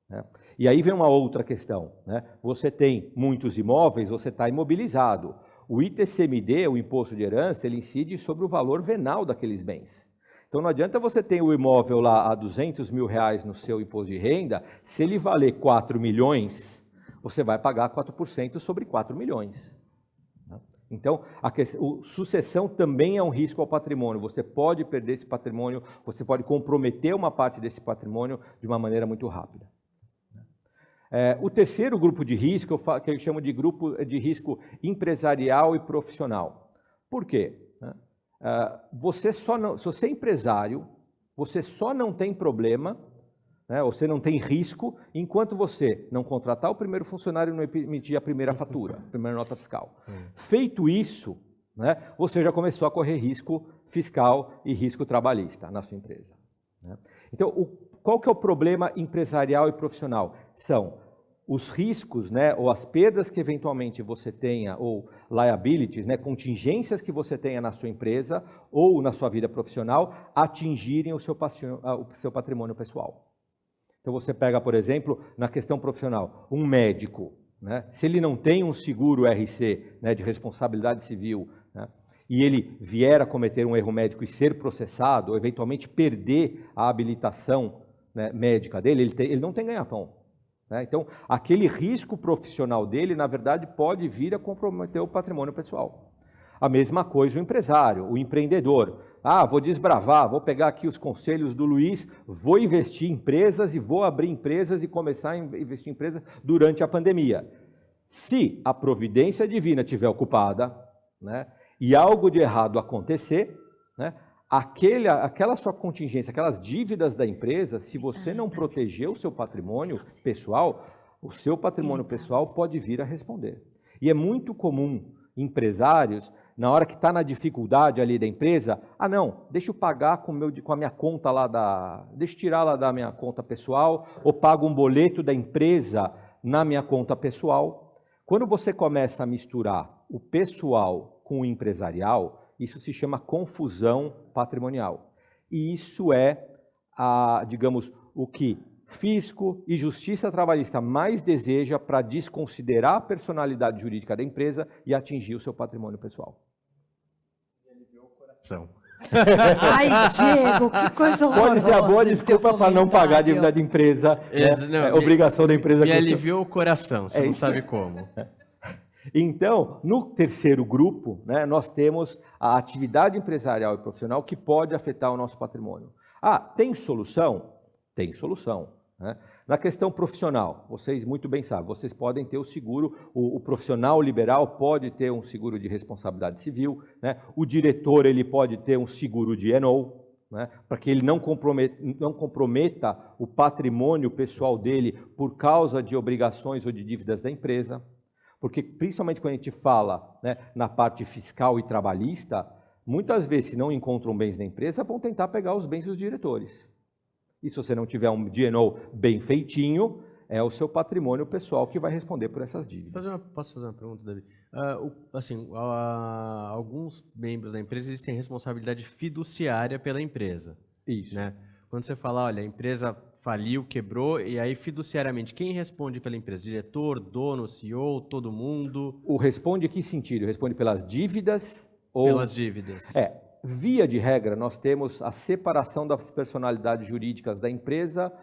Né? E aí vem uma outra questão, né? Você tem muitos imóveis, você está imobilizado. O ITCMD, o imposto de herança, ele incide sobre o valor venal daqueles bens. Então não adianta você ter o imóvel lá a R$200 mil no seu imposto de renda, se ele valer 4 milhões, você vai pagar 4% sobre 4 milhões. Então, a sucessão também é um risco ao patrimônio. Você pode perder esse patrimônio, você pode comprometer uma parte desse patrimônio de uma maneira muito rápida. O terceiro grupo de risco, que eu chamo de grupo de risco empresarial e profissional. Por quê? Se você é empresário, você só não tem problema, né, você não tem risco, enquanto você não contratar o primeiro funcionário e não emitir a primeira fatura, a primeira nota fiscal. Feito isso, né, você já começou a correr risco fiscal e risco trabalhista na sua empresa, né? Então, qual que é o problema empresarial e profissional? São os riscos, né, ou as perdas que eventualmente você tenha, ou liabilities, né, contingências que você tenha na sua empresa ou na sua vida profissional, atingirem o seu patrimônio pessoal. Então você pega, por exemplo, na questão profissional, um médico, né, se ele não tem um seguro RC, né, de responsabilidade civil, né, e ele vier a cometer um erro médico e ser processado, ou eventualmente perder a habilitação, né, médica dele, ele não tem ganha-pão. Então, aquele risco profissional dele, na verdade, pode vir a comprometer o patrimônio pessoal. A mesma coisa o empresário, o empreendedor. Vou desbravar, vou pegar aqui os conselhos do Luiz, vou investir em empresas e vou abrir empresas e começar a investir em empresas durante a pandemia. Se a providência divina estiver ocupada, né, e algo de errado acontecer, né, aquela sua contingência, aquelas dívidas da empresa, se você não proteger o seu patrimônio pessoal, o seu patrimônio pessoal pode vir a responder. E é muito comum empresários Na hora que está na dificuldade ali da empresa, não, deixa eu pagar com a minha conta lá deixa eu tirar lá da minha conta pessoal, ou pago um boleto da empresa na minha conta pessoal. Quando você começa a misturar o pessoal com o empresarial, isso se chama confusão patrimonial. E isso é, digamos, o que fisco e justiça trabalhista mais deseja para desconsiderar a personalidade jurídica da empresa e atingir o seu patrimônio pessoal.
Ai, Diego, que coisa horrorosa.
Pode ser a boa desculpa para não pagar a dívida de empresa, obrigação da empresa.
Me aliviou o coração, você não sabe como.
Então, no terceiro grupo, né, nós temos a atividade empresarial e profissional que pode afetar o nosso patrimônio. Tem solução? Tem solução. Né? Na questão profissional, vocês muito bem sabem, vocês podem ter o seguro, o profissional liberal pode ter um seguro de responsabilidade civil, né? O diretor ele pode ter um seguro de E&O, né? Para que ele não comprometa o patrimônio pessoal dele por causa de obrigações ou de dívidas da empresa. Porque, principalmente quando a gente fala, né, na parte fiscal e trabalhista, muitas vezes, se não encontram bens na empresa, vão tentar pegar os bens dos diretores. E se você não tiver um D&O bem feitinho, é o seu patrimônio pessoal que vai responder por essas dívidas.
Posso fazer uma pergunta, Davi? Alguns membros da empresa eles têm responsabilidade fiduciária pela empresa.
Isso.
Né? Quando você fala, olha, a empresa faliu, quebrou, e aí fiduciariamente, quem responde pela empresa? Diretor, dono, CEO, todo mundo?
Responde em que sentido? Responde pelas dívidas?
Pelas dívidas.
Via de regra, nós temos a separação das personalidades jurídicas da empresa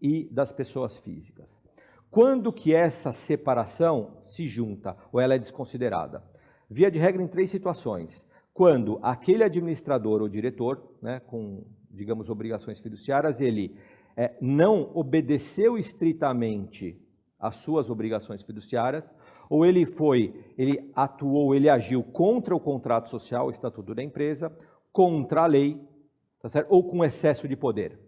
e das pessoas físicas. Quando que essa separação se junta ou ela é desconsiderada? Via de regra em 3 situações. Quando aquele administrador ou diretor, né, com, digamos, obrigações fiduciárias, ele não obedeceu estritamente às suas obrigações fiduciárias, ou ele agiu contra o contrato social, o estatuto da empresa, contra a lei, tá certo? Ou com excesso de poder.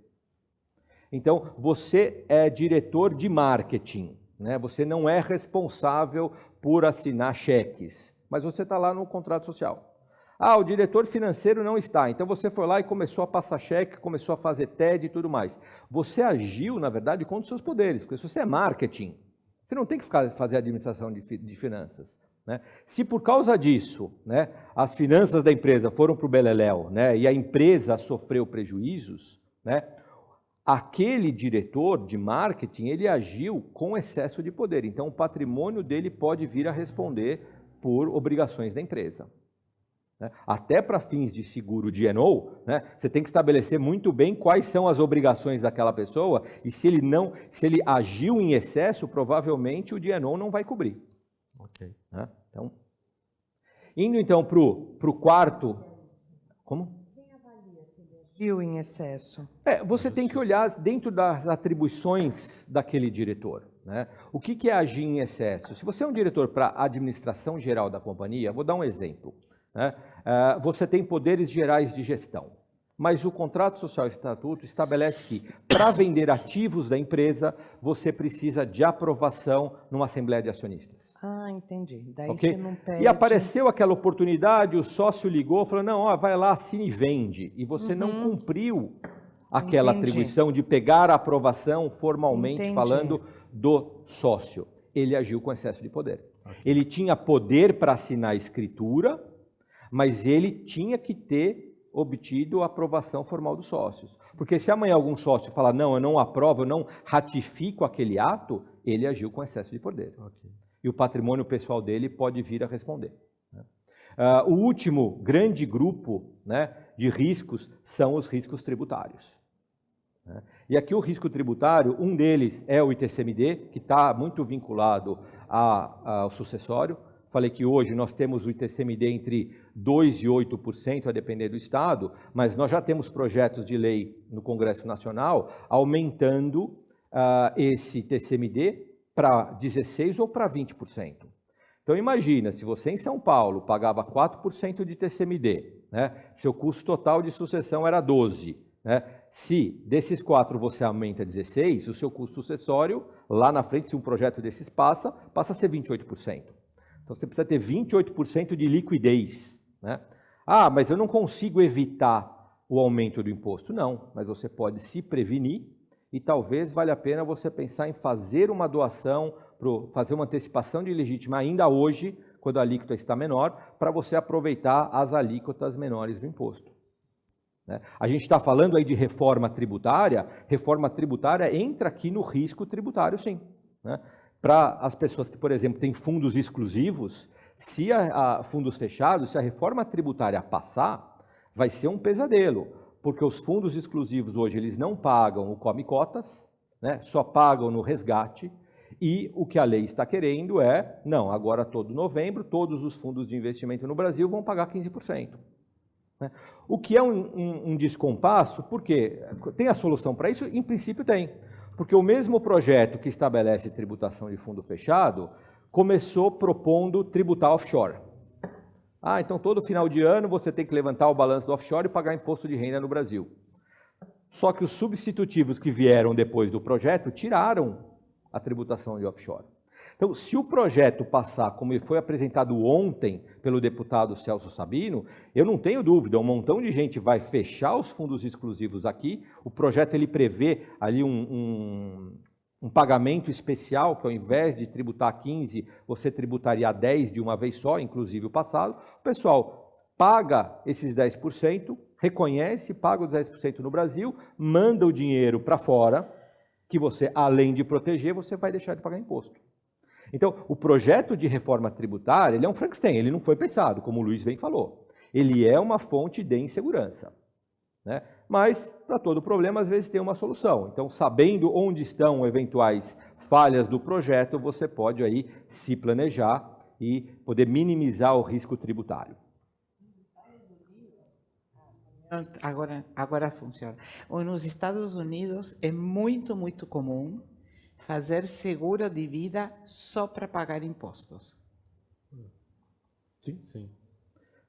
Então, você é diretor de marketing, né? Você não é responsável por assinar cheques, mas você está lá no contrato social. O diretor financeiro não está, então você foi lá e começou a passar cheque, começou a fazer TED e tudo mais. Você agiu, na verdade, contra os seus poderes, porque se você é marketing, você não tem que fazer administração de finanças. Né? Se por causa disso, né, as finanças da empresa foram para o beleléu, né, e a empresa sofreu prejuízos, né, aquele diretor de marketing ele agiu com excesso de poder. Então o patrimônio dele pode vir a responder por obrigações da empresa. Né? Até para fins de seguro de E&O, né, você tem que estabelecer muito bem quais são as obrigações daquela pessoa e se ele agiu em excesso, provavelmente o E&O não vai cobrir.
Ok.
Né? Então, indo então para o quarto... Como?
Quem avalia se ele agiu em excesso?
Você tem que olhar dentro das atribuições daquele diretor. Né? O que é agir em excesso? Se você é um diretor para a administração geral da companhia, vou dar um exemplo. Né? Você tem poderes gerais de gestão, mas o contrato social e estatuto estabelece que para vender ativos da empresa, você precisa de aprovação numa assembleia de acionistas.
Entendi. Daí
Okay?
você não pede...
E apareceu aquela oportunidade, o sócio ligou, falou, não, vai lá, assine e vende. E você não cumpriu aquela atribuição de pegar a aprovação formalmente falando do sócio. Ele agiu com excesso de poder. Ele tinha poder para assinar a escritura, mas ele tinha que ter obtido a aprovação formal dos sócios. Porque se amanhã algum sócio falar, não, eu não aprovo, eu não ratifico aquele ato, ele agiu com excesso de poder. Okay. E o patrimônio pessoal dele pode vir a responder. O último grande grupo, né, de riscos são os riscos tributários. E aqui o risco tributário, um deles é o ITCMD, que está muito vinculado ao sucessório. Falei que hoje nós temos o ITCMD entre 2% e 8%, a depender do Estado, mas nós já temos projetos de lei no Congresso Nacional aumentando esse ITCMD para 16% ou para 20%. Então imagina, se você em São Paulo pagava 4% de ITCMD, né, seu custo total de sucessão era 12%. Né, se desses 4 você aumenta 16%, o seu custo sucessório, lá na frente, se um projeto desses passa a ser 28%. Então você precisa ter 28% de liquidez, né? Ah, mas eu não consigo evitar o aumento do imposto. Não, mas você pode se prevenir e talvez valha a pena você pensar em fazer uma doação, fazer uma antecipação de legítima ainda hoje, quando a alíquota está menor, para você aproveitar as alíquotas menores do imposto. Né? A gente está falando aí de reforma tributária entra aqui no risco tributário, sim. Né? Para as pessoas que, por exemplo, têm fundos exclusivos, se fundos fechados, se a reforma tributária passar, vai ser um pesadelo, porque os fundos exclusivos hoje eles não pagam o come-cotas, né? Só pagam no resgate, e o que a lei está querendo é, não, agora todo novembro, todos os fundos de investimento no Brasil vão pagar 15%. Né? O que é um descompasso, porque tem a solução para isso? Em princípio tem. Porque o mesmo projeto que estabelece tributação de fundo fechado começou propondo tributar offshore. Ah, então todo final de ano você tem que levantar o balanço do offshore e pagar imposto de renda no Brasil. Só que os substitutivos que vieram depois do projeto tiraram a tributação de offshore. Então, se o projeto passar como ele foi apresentado ontem pelo deputado Celso Sabino, eu não tenho dúvida, um montão de gente vai fechar os fundos exclusivos aqui. O projeto ele prevê ali um pagamento especial, que ao invés de tributar 15, você tributaria 10 de uma vez só, inclusive o passado. O pessoal paga esses 10%, reconhece, paga os 10% no Brasil, manda o dinheiro para fora, que você, além de proteger, você vai deixar de pagar imposto. Então, o projeto de reforma tributária, ele é um Frankenstein, ele não foi pensado, como o Luiz bem falou. Ele é uma fonte de insegurança, né? Mas, para todo problema, às vezes tem uma solução. Então, sabendo onde estão eventuais falhas do projeto, você pode aí se planejar e poder minimizar o risco tributário.
Agora funciona. Nos Estados Unidos é muito, muito comum fazer seguro de vida só para pagar impostos.
Sim, sim.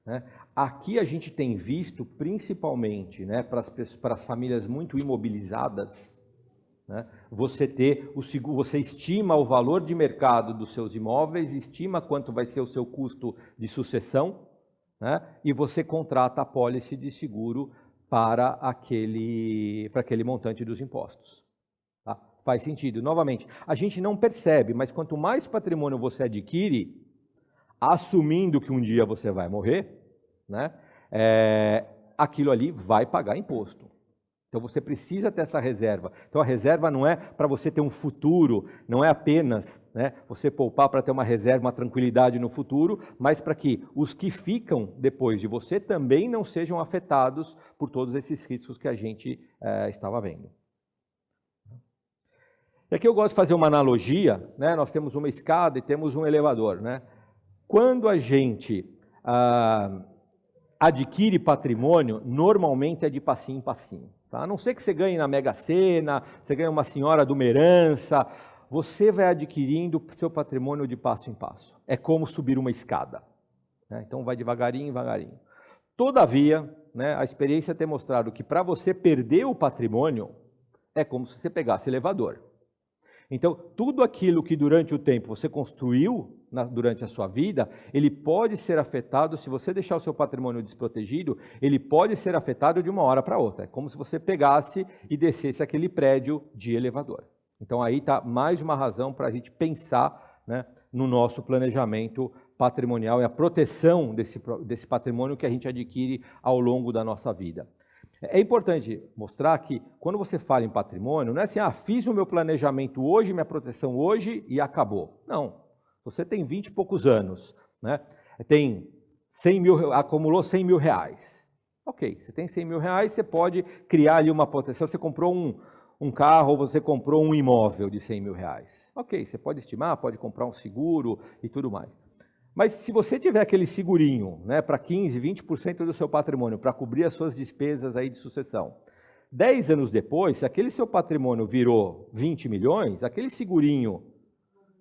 Né? Aqui a gente tem visto, principalmente, né, para as famílias muito imobilizadas, né, você ter o seguro, você estima o valor de mercado dos seus imóveis, estima quanto vai ser o seu custo de sucessão, né, e você contrata a pólice de seguro para aquele montante dos impostos. Tá? Faz sentido. Novamente, a gente não percebe, mas quanto mais patrimônio você adquire, assumindo que um dia você vai morrer, né, aquilo ali vai pagar imposto. Então você precisa ter essa reserva. Então a reserva não é para você ter um futuro, não é apenas, né, você poupar para ter uma reserva, uma tranquilidade no futuro, mas para que os que ficam depois de você também não sejam afetados por todos esses riscos que a gente estava vendo. E aqui eu gosto de fazer uma analogia, né? Nós temos uma escada e temos um elevador, né? Quando a gente adquire patrimônio, normalmente é de passinho em passinho. Tá? A não ser que você ganhe na Mega Sena, você ganhe uma senhora de uma herança, você vai adquirindo seu patrimônio de passo em passo. É como subir uma escada. Né? Então vai devagarinho, devagarinho. Todavia, né, a experiência tem mostrado que para você perder o patrimônio, é como se você pegasse elevador. Então, tudo aquilo que durante o tempo você construiu durante a sua vida, ele pode ser afetado, se você deixar o seu patrimônio desprotegido, ele pode ser afetado de uma hora para outra. É como se você pegasse e descesse aquele prédio de elevador. Então, aí está mais uma razão para a gente pensar, né, no nosso planejamento patrimonial e a proteção desse patrimônio que a gente adquire ao longo da nossa vida. É importante mostrar que, quando você fala em patrimônio, não é assim, fiz o meu planejamento hoje, minha proteção hoje e acabou. Não. Você tem 20 e poucos anos, né? Tem 100 mil, acumulou 100 mil reais. Ok, você tem 100 mil reais, você pode criar ali uma proteção. Você comprou um carro ou você comprou um imóvel de 100 mil reais. Ok, você pode estimar, pode comprar um seguro e tudo mais. Mas se você tiver aquele segurinho, né, para 15%, 20% do seu patrimônio, para cobrir as suas despesas aí de sucessão, 10 anos depois, se aquele seu patrimônio virou 20 milhões, aquele segurinho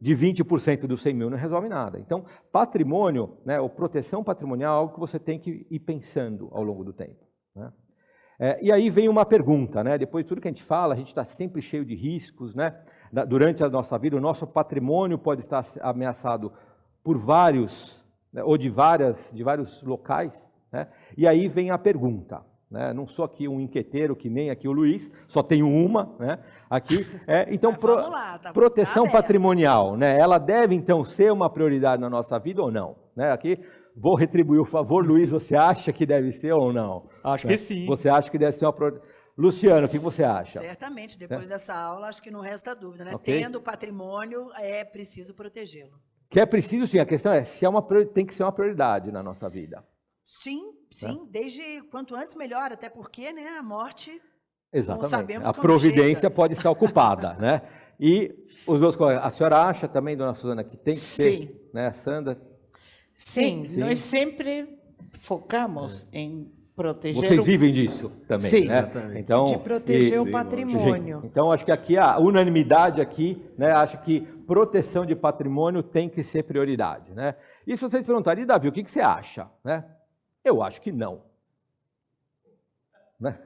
de 20% dos 100 mil não resolve nada. Então, patrimônio, né, ou proteção patrimonial é algo que você tem que ir pensando ao longo do tempo. Né? E aí vem uma pergunta, né? Depois de tudo que a gente fala, a gente está sempre cheio de riscos, né? Durante a nossa vida, o nosso patrimônio pode estar ameaçado por vários, né, ou de vários locais, né? E aí vem a pergunta, né? Não sou aqui um enqueteiro, que nem aqui o Luiz, só tenho uma, né? Aqui, então,
Vamos lá, tá
proteção
aberto.
patrimonial, né? Ela deve, então, ser uma prioridade na nossa vida ou não? Né? Aqui, vou retribuir o favor, Luiz, você acha que deve ser ou não?
Acho
Né?
que sim.
Você acha que deve ser uma prioridade? Luciano, o que você acha?
Certamente, depois dessa aula, acho que não resta dúvida, né?
Ok.
Tendo patrimônio, é preciso protegê-lo.
Que é preciso, sim, a questão é se tem que ser uma prioridade na nossa vida.
Sim, desde quanto antes melhor, até porque, né, a morte,
Exatamente.
sabemos
A
quando
providência
chega.
pode estar ocupada, né? E os meus colegas, a senhora acha também, dona Suzana, que tem que ser,
Sim.
né, Sandra?
Sim,
Sim.
nós sempre focamos em proteger
Vocês
o...
vivem disso também,
Sim.
né?
Exatamente.
Então,
De proteger o
Gente,
patrimônio.
então, acho que aqui a unanimidade aqui, né? Acho que proteção de patrimônio tem que ser prioridade, né? E se vocês perguntarem, Davi, o que você acha? Né? Eu acho que não. Né?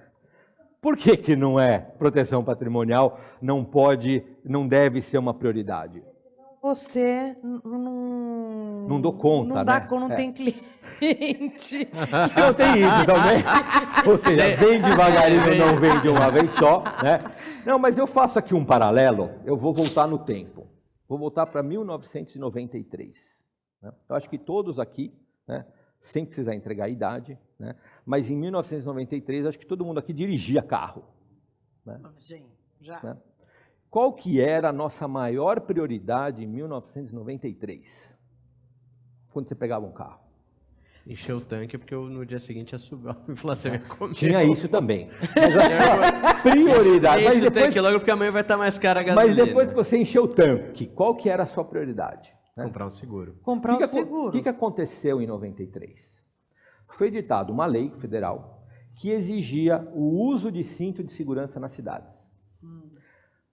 Por que não é proteção patrimonial? Não deve ser uma prioridade?
Você não...
Não dou conta,
não dá,
né?
Não tem cliente.
Não tem isso também. Ou seja, vem devagarinho, não vem de uma vez só, né? Não, mas eu faço aqui um paralelo, eu vou voltar no tempo. Vou voltar para 1993. Né? Eu acho que todos aqui, né, sem precisar entregar a idade, né, mas em 1993, acho que todo mundo aqui dirigia carro. Né?
Sim, já.
Né? Qual que era a nossa maior prioridade em 1993? Quando você pegava um carro?
Encher o tanque, porque no dia seguinte ia subir a inflação. Ia comer.
Tinha isso também. Mas a sua prioridade...
Enche
Mas
o
depois,
tanque logo, porque amanhã vai estar mais cara a gasolina.
mas depois que você encheu o tanque, qual que era a sua prioridade? Né?
Comprar um seguro.
Comprar
O
o seguro.
que aconteceu em 93? Foi editada uma lei federal que exigia o uso de cinto de segurança nas cidades.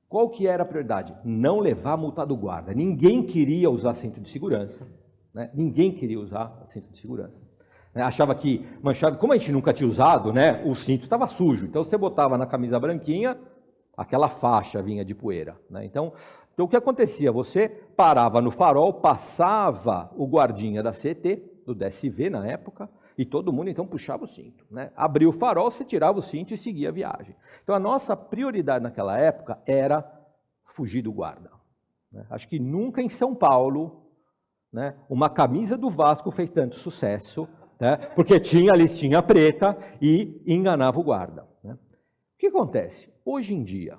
Qual que era a prioridade? Não levar a multa do guarda. Ninguém queria usar cinto de segurança. Né? Ninguém queria usar cinto de segurança. Né? Achava que manchado, como a gente nunca tinha usado, né, o cinto estava sujo. Então você botava na camisa branquinha, aquela faixa vinha de poeira. Né? Então o que acontecia? Você parava no farol, passava o guardinha da CET, do DSV na época, e todo mundo então puxava o cinto. Né? Abria o farol, você tirava o cinto e seguia a viagem. Então a nossa prioridade naquela época era fugir do guarda. Né? Acho que nunca em São Paulo, né, uma camisa do Vasco fez tanto sucesso, né, porque tinha a listinha preta e enganava o guarda. Né? O que acontece? Hoje em dia,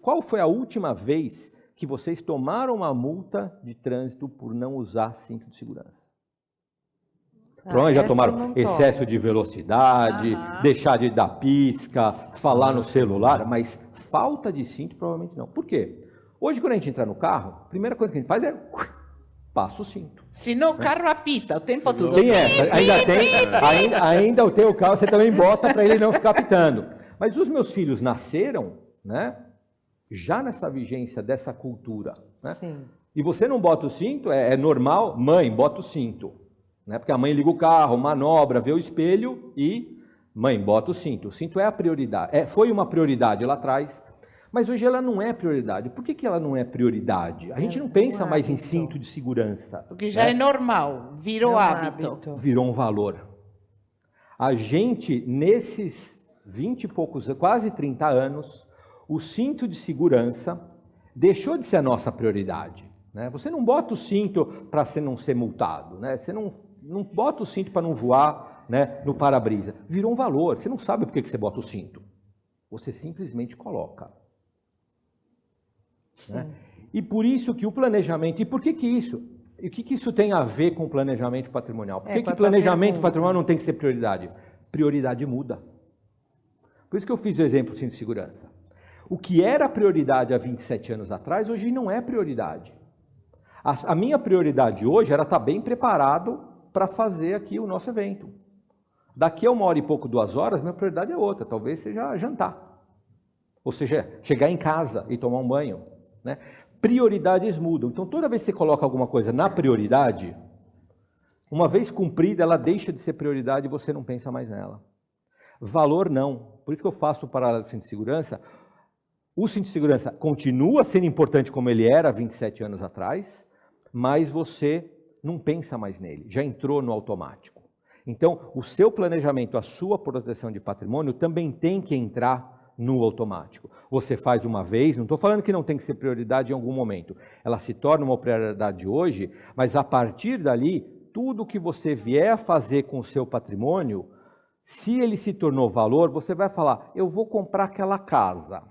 qual foi a última vez que vocês tomaram uma multa de trânsito por não usar cinto de segurança? Provavelmente já
essa
tomaram
não
excesso
tomo.
de velocidade, deixar de dar pisca, falar no celular, mas falta de cinto provavelmente não. Por quê? Hoje, quando a gente entra no carro, a primeira coisa que a gente faz é passa o cinto.
Senão o carro apita o tempo todo.
Tem essa, ainda eu tenho o carro, você também bota para ele não ficar apitando. Mas os meus filhos nasceram, né, já nessa vigência dessa cultura. Né?
Sim.
E você não bota o cinto, é normal, mãe, bota o cinto. Né? Porque a mãe liga o carro, manobra, vê o espelho e mãe, bota o cinto. O cinto é a prioridade. Foi uma prioridade lá atrás, mas hoje ela não é prioridade. Por que ela não é prioridade? A gente não pensa mais em cinto de segurança.
Porque já é normal, virou hábito.
Virou um valor. A gente, nesses 20 e poucos, quase 30 anos, o cinto de segurança deixou de ser a nossa prioridade. Né? Você não bota o cinto para você não ser multado. Né? Você não bota o cinto para não voar, né, no para-brisa. Virou um valor. Você não sabe por que você bota o cinto. Você simplesmente coloca. Né? E por isso que o planejamento... E por que isso? E o que isso tem a ver com o planejamento patrimonial? Por que planejamento patrimonial não tem que ser prioridade? Prioridade muda. Por isso que eu fiz o exemplo do cinto de segurança. O que era prioridade há 27 anos atrás, hoje não é prioridade. A minha prioridade hoje era estar bem preparado para fazer aqui o nosso evento. Daqui a 1 hora e pouco, 2 horas, minha prioridade é outra. Talvez seja jantar. Ou seja, chegar em casa e tomar um banho. Né? Prioridades mudam. Então, toda vez que você coloca alguma coisa na prioridade, uma vez cumprida, ela deixa de ser prioridade e você não pensa mais nela. Valor, não. Por isso que eu faço o paralelo do cinto de segurança. O cinto de segurança continua sendo importante como ele era há 27 anos atrás, mas você não pensa mais nele, já entrou no automático. Então, o seu planejamento, a sua proteção de patrimônio também tem que entrar no automático. Você faz uma vez, não estou falando que não tem que ser prioridade em algum momento. Ela se torna uma prioridade hoje, mas a partir dali, tudo que você vier a fazer com o seu patrimônio, se ele se tornou valor, você vai falar, eu vou comprar aquela casa,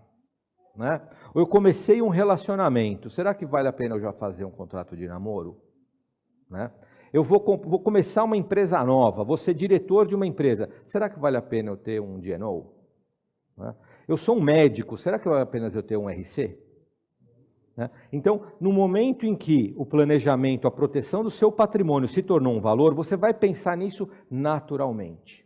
né? Ou eu comecei um relacionamento, será que vale a pena eu já fazer um contrato de namoro? Né? Eu vou começar uma empresa nova, vou ser diretor de uma empresa, será que vale a pena eu ter um DNO? Né? Eu sou um médico, será que vale a pena eu ter um RC? Né? Então, no momento em que o planejamento, a proteção do seu patrimônio se tornou um valor, você vai pensar nisso naturalmente.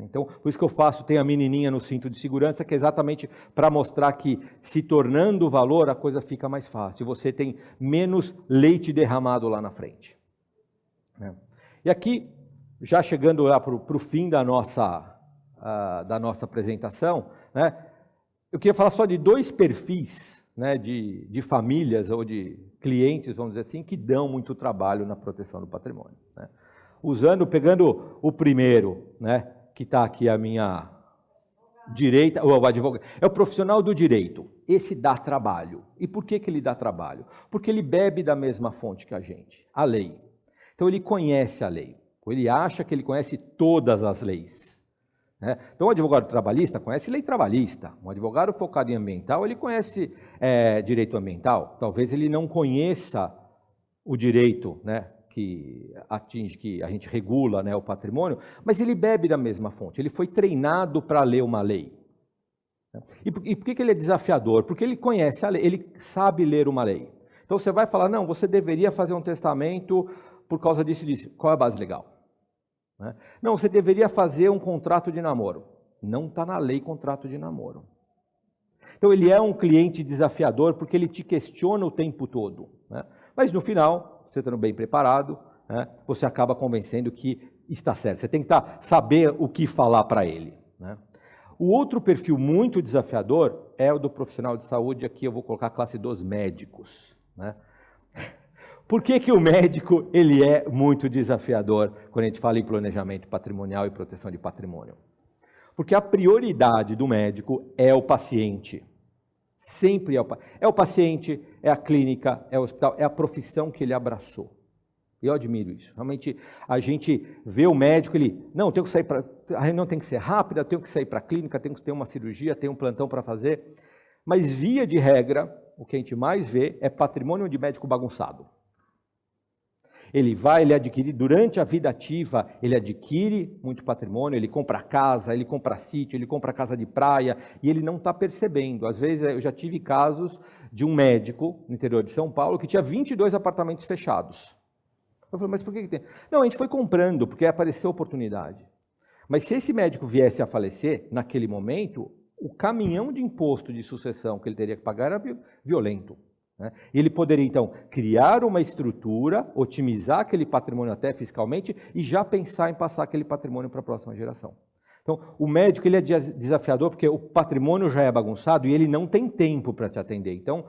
Então, por isso que eu faço, tem a menininha no cinto de segurança, que é exatamente para mostrar que, se tornando valor, a coisa fica mais fácil. Você tem menos leite derramado lá na frente. E aqui, já chegando lá para o fim da nossa apresentação, né, eu queria falar só de 2 perfis, né, de famílias ou de clientes, vamos dizer assim, que dão muito trabalho na proteção do patrimônio. Né. Pegando o primeiro, né, que está aqui à minha direita, o advogado, é o profissional do direito. Esse dá trabalho. E por que ele dá trabalho? Porque ele bebe da mesma fonte que a gente, a lei. Então ele conhece a lei, ele acha que ele conhece todas as leis. Né? Então o advogado trabalhista conhece lei trabalhista, um advogado focado em ambiental, ele conhece direito ambiental. Talvez ele não conheça o direito, né, que atinge, que a gente regula, né, o patrimônio, mas ele bebe da mesma fonte, ele foi treinado para ler uma lei. E por que ele é desafiador? Porque ele conhece a lei, ele sabe ler uma lei. Então você vai falar, não, você deveria fazer um testamento por causa disso e disso. Qual é a base legal? Não, você deveria fazer um contrato de namoro. Não está na lei contrato de namoro. Então ele é um cliente desafiador porque ele te questiona o tempo todo. Né? Mas no final, você estando bem preparado, né, você acaba convencendo que está certo. Você tem que saber o que falar para ele. Né? O outro perfil muito desafiador é o do profissional de saúde. Aqui eu vou colocar a classe dos médicos. Né? Por que o médico ele é muito desafiador quando a gente fala em planejamento patrimonial e proteção de patrimônio? Porque a prioridade do médico é o paciente. Sempre é o paciente, é a clínica, é o hospital, é a profissão que ele abraçou. Eu admiro isso. Realmente, a gente vê o médico, não, tem que sair a reunião tem que ser rápida, tem que sair para a clínica, tem que ter uma cirurgia, tem um plantão para fazer. Mas, via de regra, o que a gente mais vê é patrimônio de médico bagunçado. Ele adquire, durante a vida ativa, ele adquire muito patrimônio, ele compra casa, ele compra sítio, ele compra casa de praia, e ele não está percebendo. Às vezes, eu já tive casos de um médico no interior de São Paulo que tinha 22 apartamentos fechados. Eu falei, mas por que tem? Não, a gente foi comprando, porque apareceu oportunidade. Mas se esse médico viesse a falecer, naquele momento, o caminhão de imposto de sucessão que ele teria que pagar era violento. Né? Ele poderia, então, criar uma estrutura, otimizar aquele patrimônio até fiscalmente e já pensar em passar aquele patrimônio para a próxima geração. Então, o médico ele é desafiador porque o patrimônio já é bagunçado e ele não tem tempo para te atender. Então,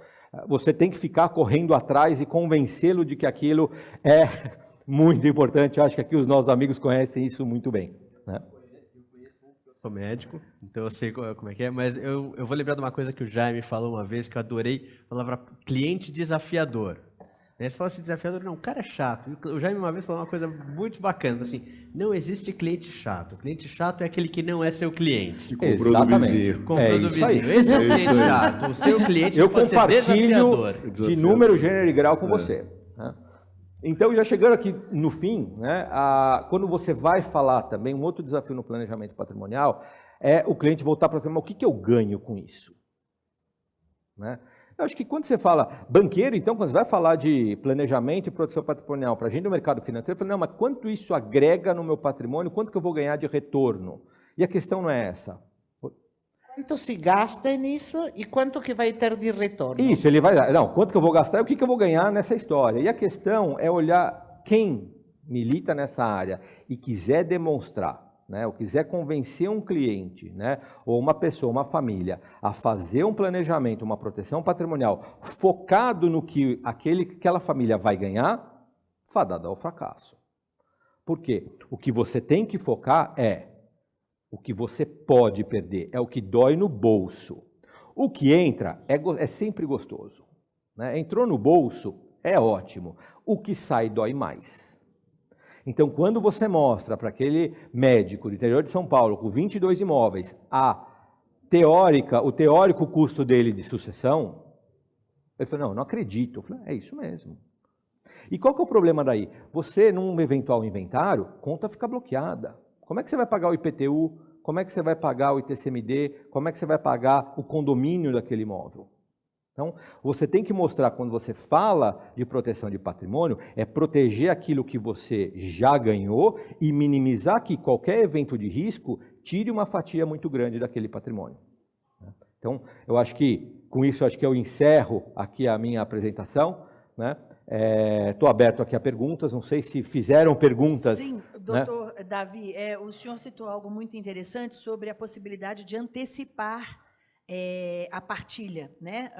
você tem que ficar correndo atrás e convencê-lo de que aquilo é muito importante. Eu acho que aqui os nossos amigos conhecem isso muito bem. Né?
Sou médico, então eu sei como é que é, mas eu vou lembrar de uma coisa que o Jaime falou uma vez, que eu adorei, a palavra cliente desafiador. Aí você fala assim, desafiador, não, o cara é chato. O Jaime uma vez falou uma coisa muito bacana, assim, não existe cliente chato. O cliente chato é aquele que não é seu cliente.
Que comprou do vizinho.
Comprou do vizinho. Esse é o cliente chato. O seu cliente
eu
pode ser desafiador.
De número, gênero e grau com você. Né? Então, já chegando aqui no fim, né, quando você vai falar também, um outro desafio no planejamento patrimonial é o cliente voltar para você, mas o que eu ganho com isso? Né? Eu acho que quando você fala banqueiro, então, quando você vai falar de planejamento e proteção patrimonial para a gente do mercado financeiro, você fala, não, mas quanto isso agrega no meu patrimônio, quanto que eu vou ganhar de retorno? E a questão não é essa.
Quanto se gasta nisso e quanto que vai ter de retorno?
Isso, ele vai dar. Não, quanto que eu vou gastar e o que eu vou ganhar nessa história. E a questão é olhar quem milita nessa área e quiser demonstrar né, ou quiser convencer um cliente, né, ou uma pessoa, uma família, a fazer um planejamento, uma proteção patrimonial focado no que aquela família vai ganhar, fadada ao fracasso. Por quê? O que você tem que focar é o que você pode perder, é o que dói no bolso. O que entra é sempre gostoso, né? Entrou no bolso, é ótimo. O que sai dói mais. Então, quando você mostra para aquele médico do interior de São Paulo, com 22 imóveis, o teórico custo dele de sucessão, ele falou, não acredito. Eu falei, é isso mesmo. E qual que é o problema daí? Você, num eventual inventário, conta fica bloqueada. Como é que você vai pagar o IPTU? Como é que você vai pagar o ITCMD? Como é que você vai pagar o condomínio daquele imóvel? Então, você tem que mostrar, quando você fala de proteção de patrimônio, é proteger aquilo que você já ganhou e minimizar que qualquer evento de risco tire uma fatia muito grande daquele patrimônio. Então, eu acho que, com isso, eu encerro aqui a minha apresentação, né? Estou aberto aqui a perguntas, não sei se fizeram perguntas.
Sim, doutor, né? Davi, o senhor citou algo muito interessante sobre a possibilidade de antecipar a partilha, né?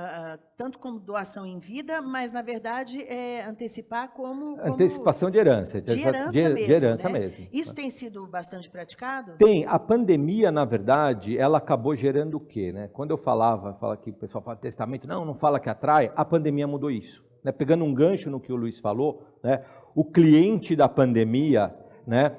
Tanto como doação em vida, mas, na verdade, antecipar como
antecipação de herança.
De herança mesmo.
De herança
né?
mesmo.
Isso tem sido bastante praticado?
Tem. A pandemia, na verdade, ela acabou gerando o quê? Né? Quando eu fala que o pessoal fala testamento, não fala que atrai, a pandemia mudou isso. Né? Pegando um gancho no que o Luiz falou, né? O cliente da pandemia, né?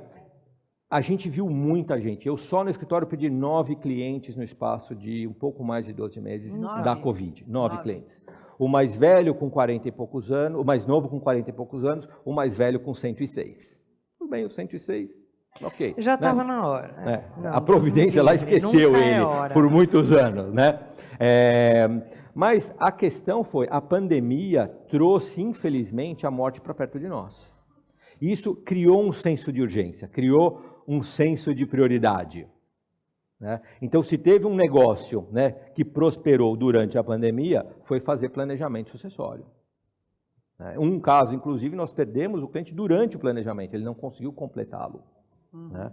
A gente viu muita gente. Eu só no escritório pedi 9 clientes no espaço de um pouco mais de 12 meses da Covid. 9 clientes. O mais velho com 40 e poucos anos, o mais novo com 40 e poucos anos, o mais velho com 106. Tudo bem, o 106, ok.
Já estava
né?
na hora. Não,
a Providência lá esqueceu ele por muitos anos, né? Mas a questão foi, a pandemia trouxe, infelizmente, a morte para perto de nós. Isso criou um senso de urgência, criou um senso de prioridade. Né? Então, se teve um negócio, né, que prosperou durante a pandemia, foi fazer planejamento sucessório. Um caso, inclusive, nós perdemos o cliente durante o planejamento, ele não conseguiu completá-lo. Né?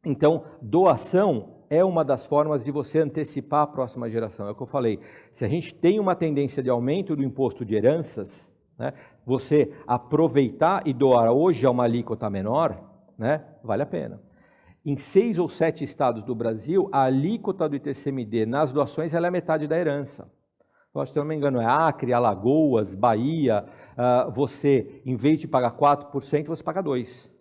Então, doação é uma das formas de você antecipar a próxima geração. É o que eu falei, se a gente tem uma tendência de aumento do imposto de heranças, né, você aproveitar e doar hoje a uma alíquota menor, né, vale a pena. Em 6 ou 7 estados do Brasil, a alíquota do ITCMD nas doações ela é metade da herança. Então, se eu não me engano, é Acre, Alagoas, Bahia, você, em vez de pagar 4%, você paga 2%.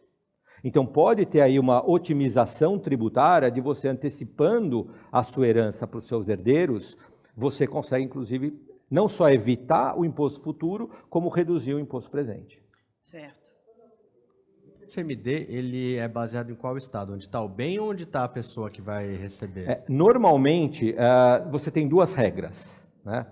Então, pode ter aí uma otimização tributária de você antecipando a sua herança para os seus herdeiros, você consegue, inclusive, não só evitar o imposto futuro, como reduzir o imposto presente.
Certo.
O ITCMD, ele é baseado em qual estado? Onde está o bem ou onde está a pessoa que vai receber?
Normalmente, você tem 2 regras. Né?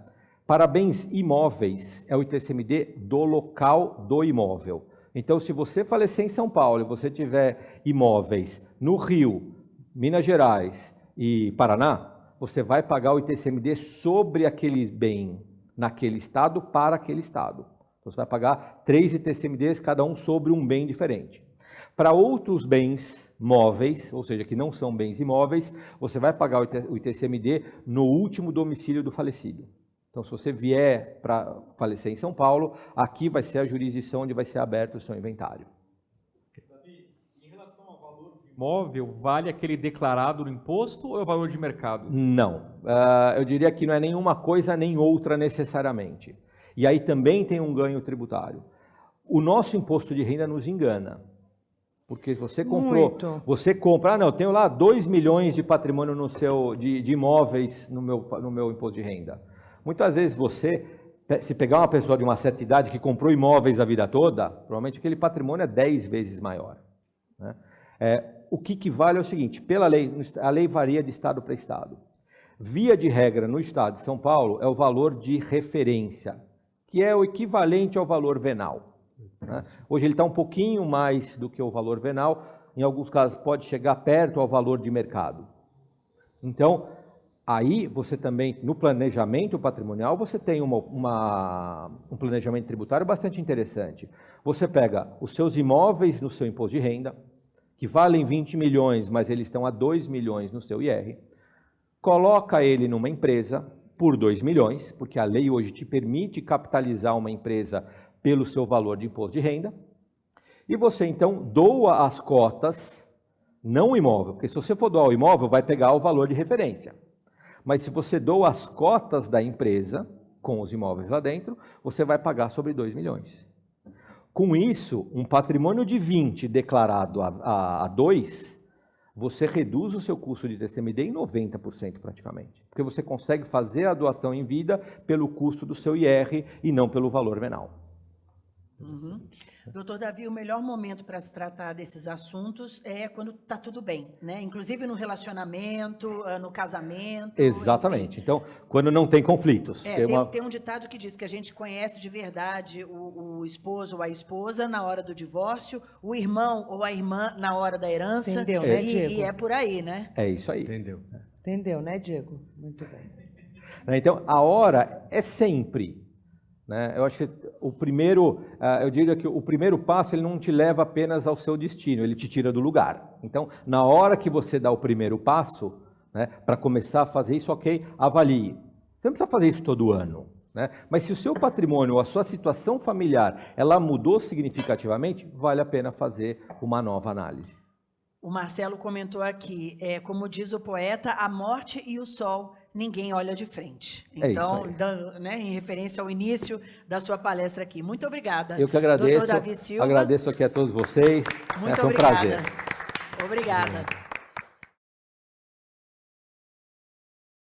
Para bens imóveis, é o ITCMD do local do imóvel. Então, se você falecer em São Paulo e você tiver imóveis no Rio, Minas Gerais e Paraná, você vai pagar o ITCMD sobre aquele bem naquele estado para aquele estado. Então, você vai pagar 3 ITCMDs, cada um sobre um bem diferente. Para outros bens móveis, ou seja, que não são bens imóveis, você vai pagar o ITCMD no último domicílio do falecido. Então, se você vier para falecer em São Paulo, aqui vai ser a jurisdição onde vai ser aberto o seu inventário.
Davi, em relação ao valor de imóvel, vale aquele declarado no imposto ou é o valor de mercado?
Não. Eu diria que não é nenhuma coisa nem outra necessariamente. E aí também tem um ganho tributário. O nosso imposto de renda nos engana. Porque você comprou, você compra, eu tenho lá 2 milhões de patrimônio no seu, de imóveis no meu imposto de renda. Muitas vezes você, se pegar uma pessoa de uma certa idade que comprou imóveis a vida toda, provavelmente aquele patrimônio é 10 vezes maior. Né? O que vale é o seguinte, pela lei, a lei varia de estado para estado. Via de regra, no estado de São Paulo, é o valor de referência, que é o equivalente ao valor venal. Né? Hoje ele está um pouquinho mais do que o valor venal, em alguns casos pode chegar perto ao valor de mercado. Então, aí você também, no planejamento patrimonial, você tem um planejamento tributário bastante interessante. Você pega os seus imóveis no seu imposto de renda, que valem 20 milhões, mas eles estão a 2 milhões no seu IR, coloca ele numa empresa por 2 milhões, porque a lei hoje te permite capitalizar uma empresa pelo seu valor de imposto de renda, e você então doa as cotas, não o imóvel, porque se você for doar o imóvel, vai pegar o valor de referência. Mas se você doa as cotas da empresa, com os imóveis lá dentro, você vai pagar sobre 2 milhões. Com isso, um patrimônio de 20 declarado a 2, você reduz o seu custo de TCMD em 90% praticamente. Porque você consegue fazer a doação em vida pelo custo do seu IR e não pelo valor venal.
Doutor Davi, o melhor momento para se tratar desses assuntos é quando está tudo bem, né? Inclusive no relacionamento, no casamento.
Exatamente.
Enfim.
Então, quando não tem conflitos.
Tem um ditado que diz que a gente conhece de verdade o esposo ou a esposa na hora do divórcio, o irmão ou a irmã na hora da herança.
Entendeu, né,
e
Diego?
é por aí, né?
É isso aí.
Entendeu?
Entendeu, né, Diego? Muito bem.
Então, a hora é sempre. Né? Eu acho que eu diria que o primeiro passo ele não te leva apenas ao seu destino, ele te tira do lugar. Então, na hora que você dá o primeiro passo, né, para começar a fazer isso, ok, avalie. Você não precisa fazer isso todo ano, né? Mas se o seu patrimônio ou a sua situação familiar ela mudou significativamente, vale a pena fazer uma nova análise.
O Marcelo comentou aqui, como diz o poeta, a morte e o sol, ninguém olha de frente. Então, né, em referência ao início da sua palestra aqui. Muito obrigada.
Eu que agradeço.
Dr. Davi Silva.
Agradeço aqui a todos vocês.
Muito
Foi um
obrigada.
prazer.
Obrigada.